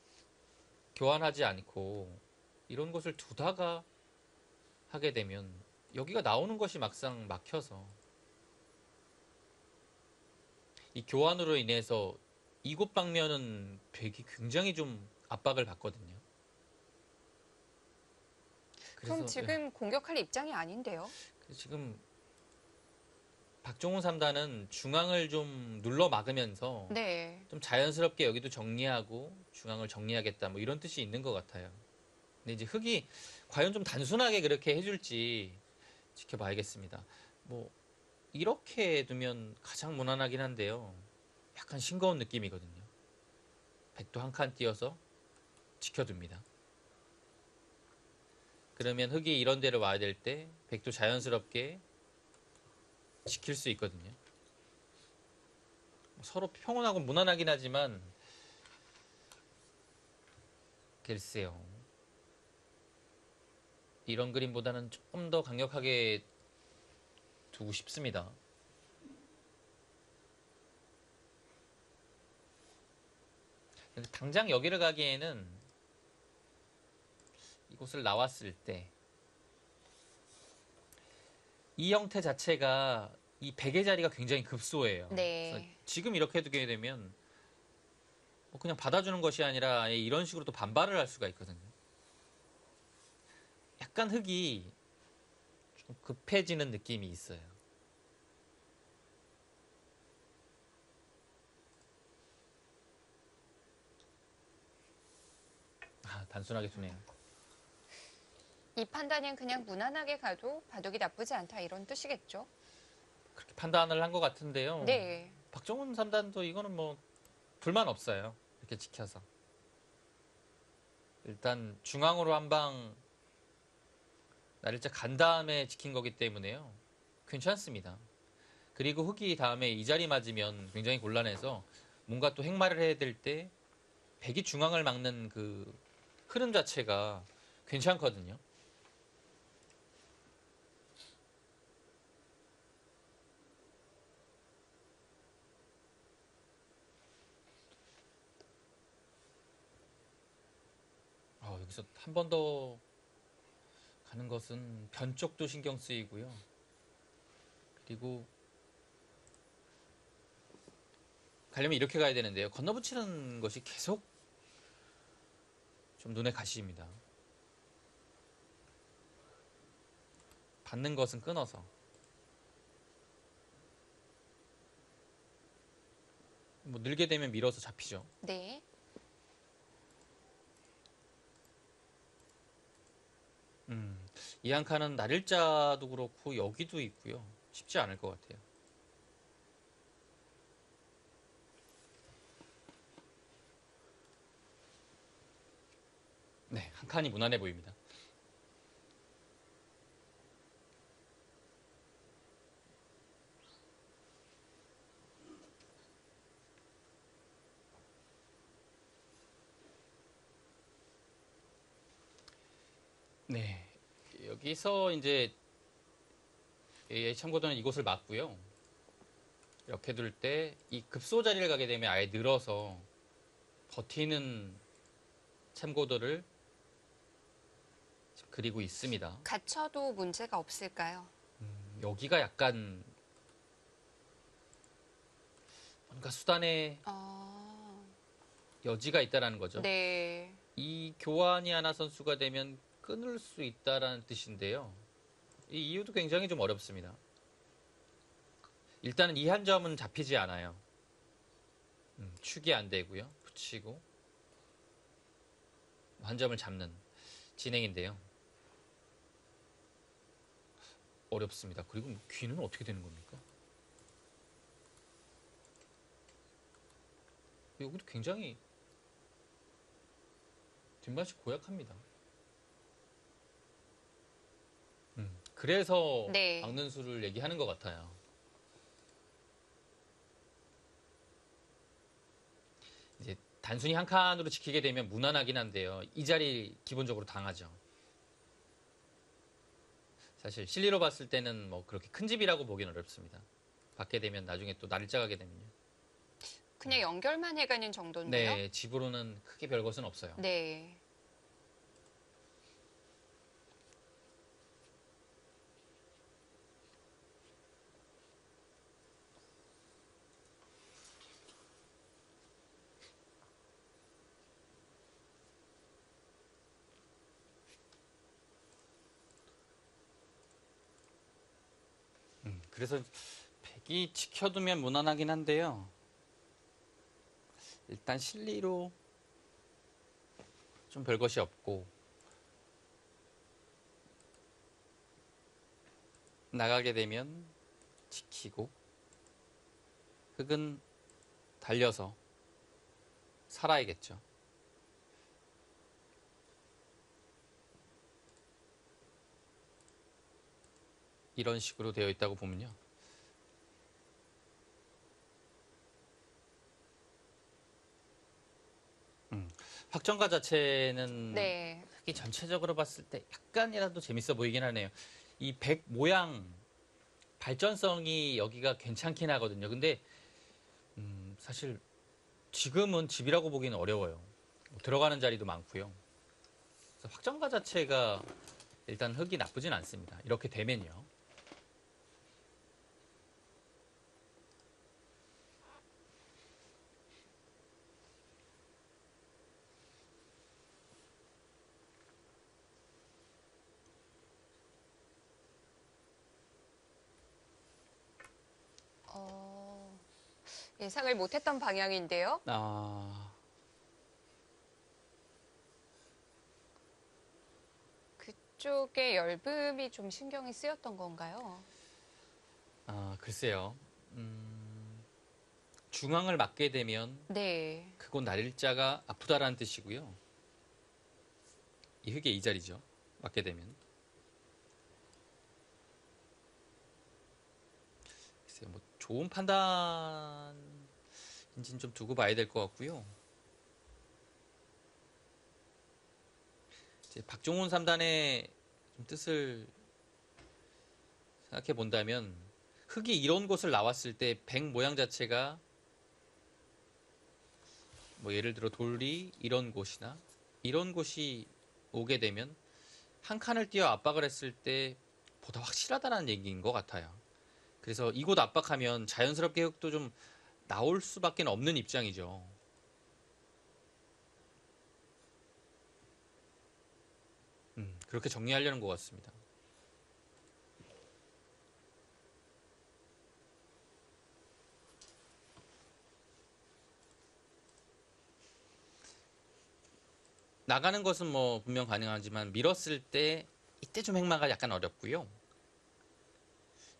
교환하지 않고 이런 것을 두다가 하게 되면 여기가 나오는 것이 막상 막혀서 이 교환으로 인해서 이곳 방면은 백이 굉장히 좀 압박을 받거든요. 그럼 지금 공격할 입장이 아닌데요? 지금 박종훈 3단은 중앙을 좀 눌러 막으면서 네. 좀 자연스럽게 여기도 정리하고 중앙을 정리하겠다 뭐 이런 뜻이 있는 것 같아요. 근데 이제 흑이 과연 좀 단순하게 그렇게 해줄지 지켜봐야겠습니다. 뭐 이렇게 두면 가장 무난하긴 한데요. 약간 싱거운 느낌이거든요. 백도 한 칸 띄어서 지켜둡니다. 그러면 흑이 이런 데를 와야 될 때 백도 자연스럽게 지킬 수 있거든요. 서로 평온하고 무난하긴 하지만 글쎄요. 이런 그림보다는 조금 더 강력하게 두고 싶습니다. 근데 당장 여기를 가기에는 이곳을 나왔을 때 이 형태 자체가 이 백의 자리가 굉장히 급소해요. 네. 그래서 지금 이렇게 두게 되면 뭐 그냥 받아주는 것이 아니라 아예 이런 식으로 또 반발을 할 수가 있거든요. 약간 흙이 좀 급해지는 느낌이 있어요. 단순하게 두네요. 이 판단은 그냥 무난하게 가도 바둑이 나쁘지 않다 이런 뜻이겠죠? 그렇게 판단을 한 것 같은데요. 네. 박정훈 3단도 이거는 뭐 불만 없어요. 이렇게 지켜서. 일단 중앙으로 한 방 나를자 간 다음에 지킨 거기 때문에요. 괜찮습니다. 그리고 흑이 다음에 이 자리 맞으면 굉장히 곤란해서 뭔가 또 행마를 해야 될 때 백이 중앙을 막는 그 흐름 자체가 괜찮거든요. 여기서 한 번 더 가는 것은 변 쪽도 신경 쓰이고요. 그리고 가려면 이렇게 가야 되는데요. 건너붙이는 것이 계속 좀 눈에 가시입니다. 받는 것은 끊어서. 뭐 늘게 되면 밀어서 잡히죠. 네. 이 한 칸은 날일자도 그렇고 여기도 있고요. 쉽지 않을 것 같아요. 네, 한 칸이 무난해 보입니다. 네, 여기서 이제 참고도는 이곳을 맞고요. 이렇게 둘 때 이 급소 자리를 가게 되면 아예 늘어서 버티는 참고도를 그리고 있습니다. 갇혀도 문제가 없을까요? 여기가 약간 뭔가 수단의 여지가 있다라는 거죠. 네. 이 교환이 하나 선수가 되면 끊을 수 있다라는 뜻인데요. 이 이유도 굉장히 좀 어렵습니다. 일단은 이 한 점은 잡히지 않아요. 축이 안 되고요. 붙이고 한 점을 잡는 진행인데요. 어렵습니다. 그리고 귀는 어떻게 되는 겁니까? 여기도 굉장히 뒷맛이 고약합니다. 그래서 네. 막는 수를 얘기하는 것 같아요. 이제 단순히 한 칸으로 지키게 되면 무난하긴 한데요. 이 자리 기본적으로 당하죠. 사실 실리로 봤을 때는 뭐 그렇게 큰 집이라고 보기는 어렵습니다. 받게 되면 나중에 또 날짜 가게 되면요. 그냥 연결만 해가는 정도인데요. 네, 집으로는 크게 별 것은 없어요. 네. 그래서 백이 지켜두면 무난하긴 한데요. 일단 실리로 좀 별 것이 없고 나가게 되면 지키고 흙은 달려서 살아야겠죠. 이런 식으로 되어 있다고 보면요. 확정가 자체는 네. 흙이 전체적으로 봤을 때 약간이라도 재밌어 보이긴 하네요. 이 백 모양 발전성이 여기가 괜찮긴 하거든요. 근데 사실 지금은 집이라고 보기는 어려워요. 들어가는 자리도 많고요. 그래서 확정가 자체가 일단 흙이 나쁘진 않습니다. 이렇게 되면요. 예상을 못했던 방향인데요. 그쪽에 엷음이 좀 신경이 쓰였던 건가요? 글쎄요. 중앙을 맞게 되면 네. 그곳 날일자가 아프다라는 뜻이고요. 이 흙의 이 자리죠. 맞게 되면. 글쎄요. 뭐 좋은 판단인지는 좀 두고 봐야 될 것 같고요. 이제 박종훈 3단의 뜻을 생각해 본다면 흙이 이런 곳을 나왔을 때 백 모양 자체가 뭐 예를 들어 돌이 이런 곳이나 이런 곳이 오게 되면 한 칸을 띄어 압박을 했을 때 보다 확실하다는 얘기인 것 같아요. 그래서 이곳 압박하면 자연스럽게 흙도 좀 나올 수밖에 없는 입장이죠. 그렇게 정리하려는 것 같습니다. 나가는 것은 뭐 분명 가능하지만 밀었을 때 이때 좀 행마가 약간 어렵고요.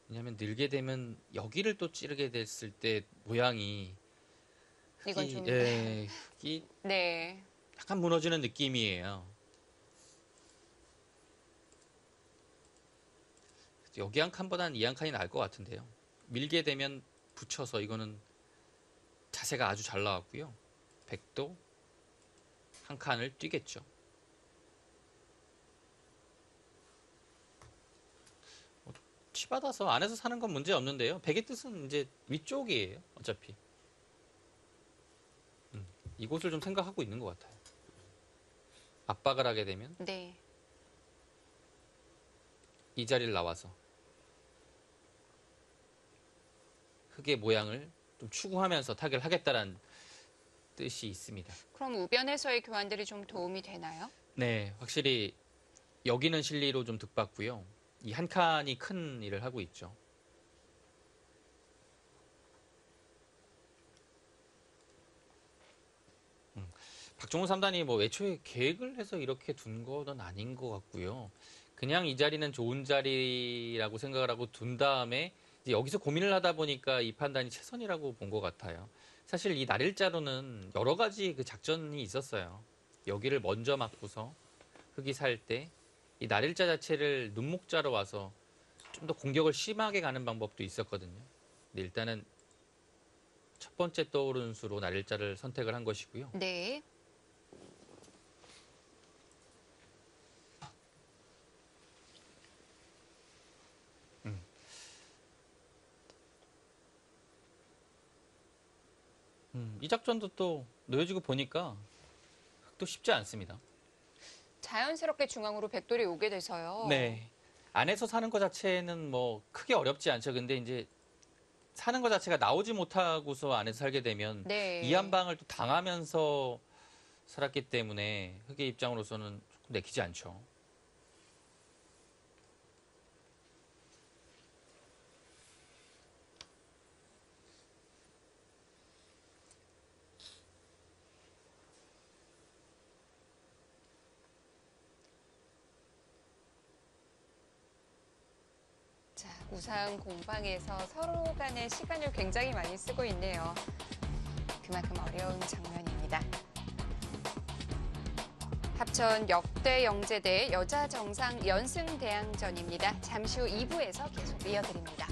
왜냐하면 늘게 되면 여기를 또 찌르게 됐을 때 모양이 이건 좀 흙이 네. 약간 무너지는 느낌이에요. 여기 한 칸보다는 이 한 칸이 나을 것 같은데요. 밀게 되면 붙여서 이거는 자세가 아주 잘 나왔고요. 백도 한 칸을 뛰겠죠. 치받아서 안에서 사는 건 문제 없는데요. 백의 뜻은 이제 위쪽이에요. 어차피. 이곳을 좀 생각하고 있는 것 같아요. 압박을 하게 되면 네. 이 자리를 나와서 흙의 모양을 좀 추구하면서 타격을 하겠다라는 뜻이 있습니다. 그럼 우변에서의 교환들이 좀 도움이 되나요? 네, 확실히 여기는 실리로 좀 득받고요. 이 한 칸이 큰 일을 하고 있죠. 박종훈 3단이 뭐 애초에 계획을 해서 이렇게 둔 거는 아닌 것 같고요. 그냥 이 자리는 좋은 자리라고 생각을 하고 둔 다음에 이제 여기서 고민을 하다 보니까 이 판단이 최선이라고 본 것 같아요. 사실 이 날일자로는 여러 가지 그 작전이 있었어요. 여기를 먼저 막고서 흙이 살 때 이 날일자 자체를 눈목자로 와서 좀 더 공격을 심하게 가는 방법도 있었거든요. 근데 일단은 첫 번째 떠오르는 수로 날일자를 선택을 한 것이고요. 네. 이 작전도 또 놓여지고 보니까 흙도 쉽지 않습니다. 자연스럽게 중앙으로 백돌이 오게 돼서요. 네. 안에서 사는 것 자체는 뭐 크게 어렵지 않죠. 근데 이제 사는 것 자체가 나오지 못하고서 안에서 살게 되면 네. 이 한 방을 또 당하면서 살았기 때문에 흙의 입장으로서는 조금 내키지 않죠. 자, 우상 공방에서 서로 간의 시간을 굉장히 많이 쓰고 있네요. 그만큼 어려운 장면입니다. 합천 역대 영재대 여자 정상 연승 대항전입니다. 잠시 후 2부에서 계속 이어드립니다.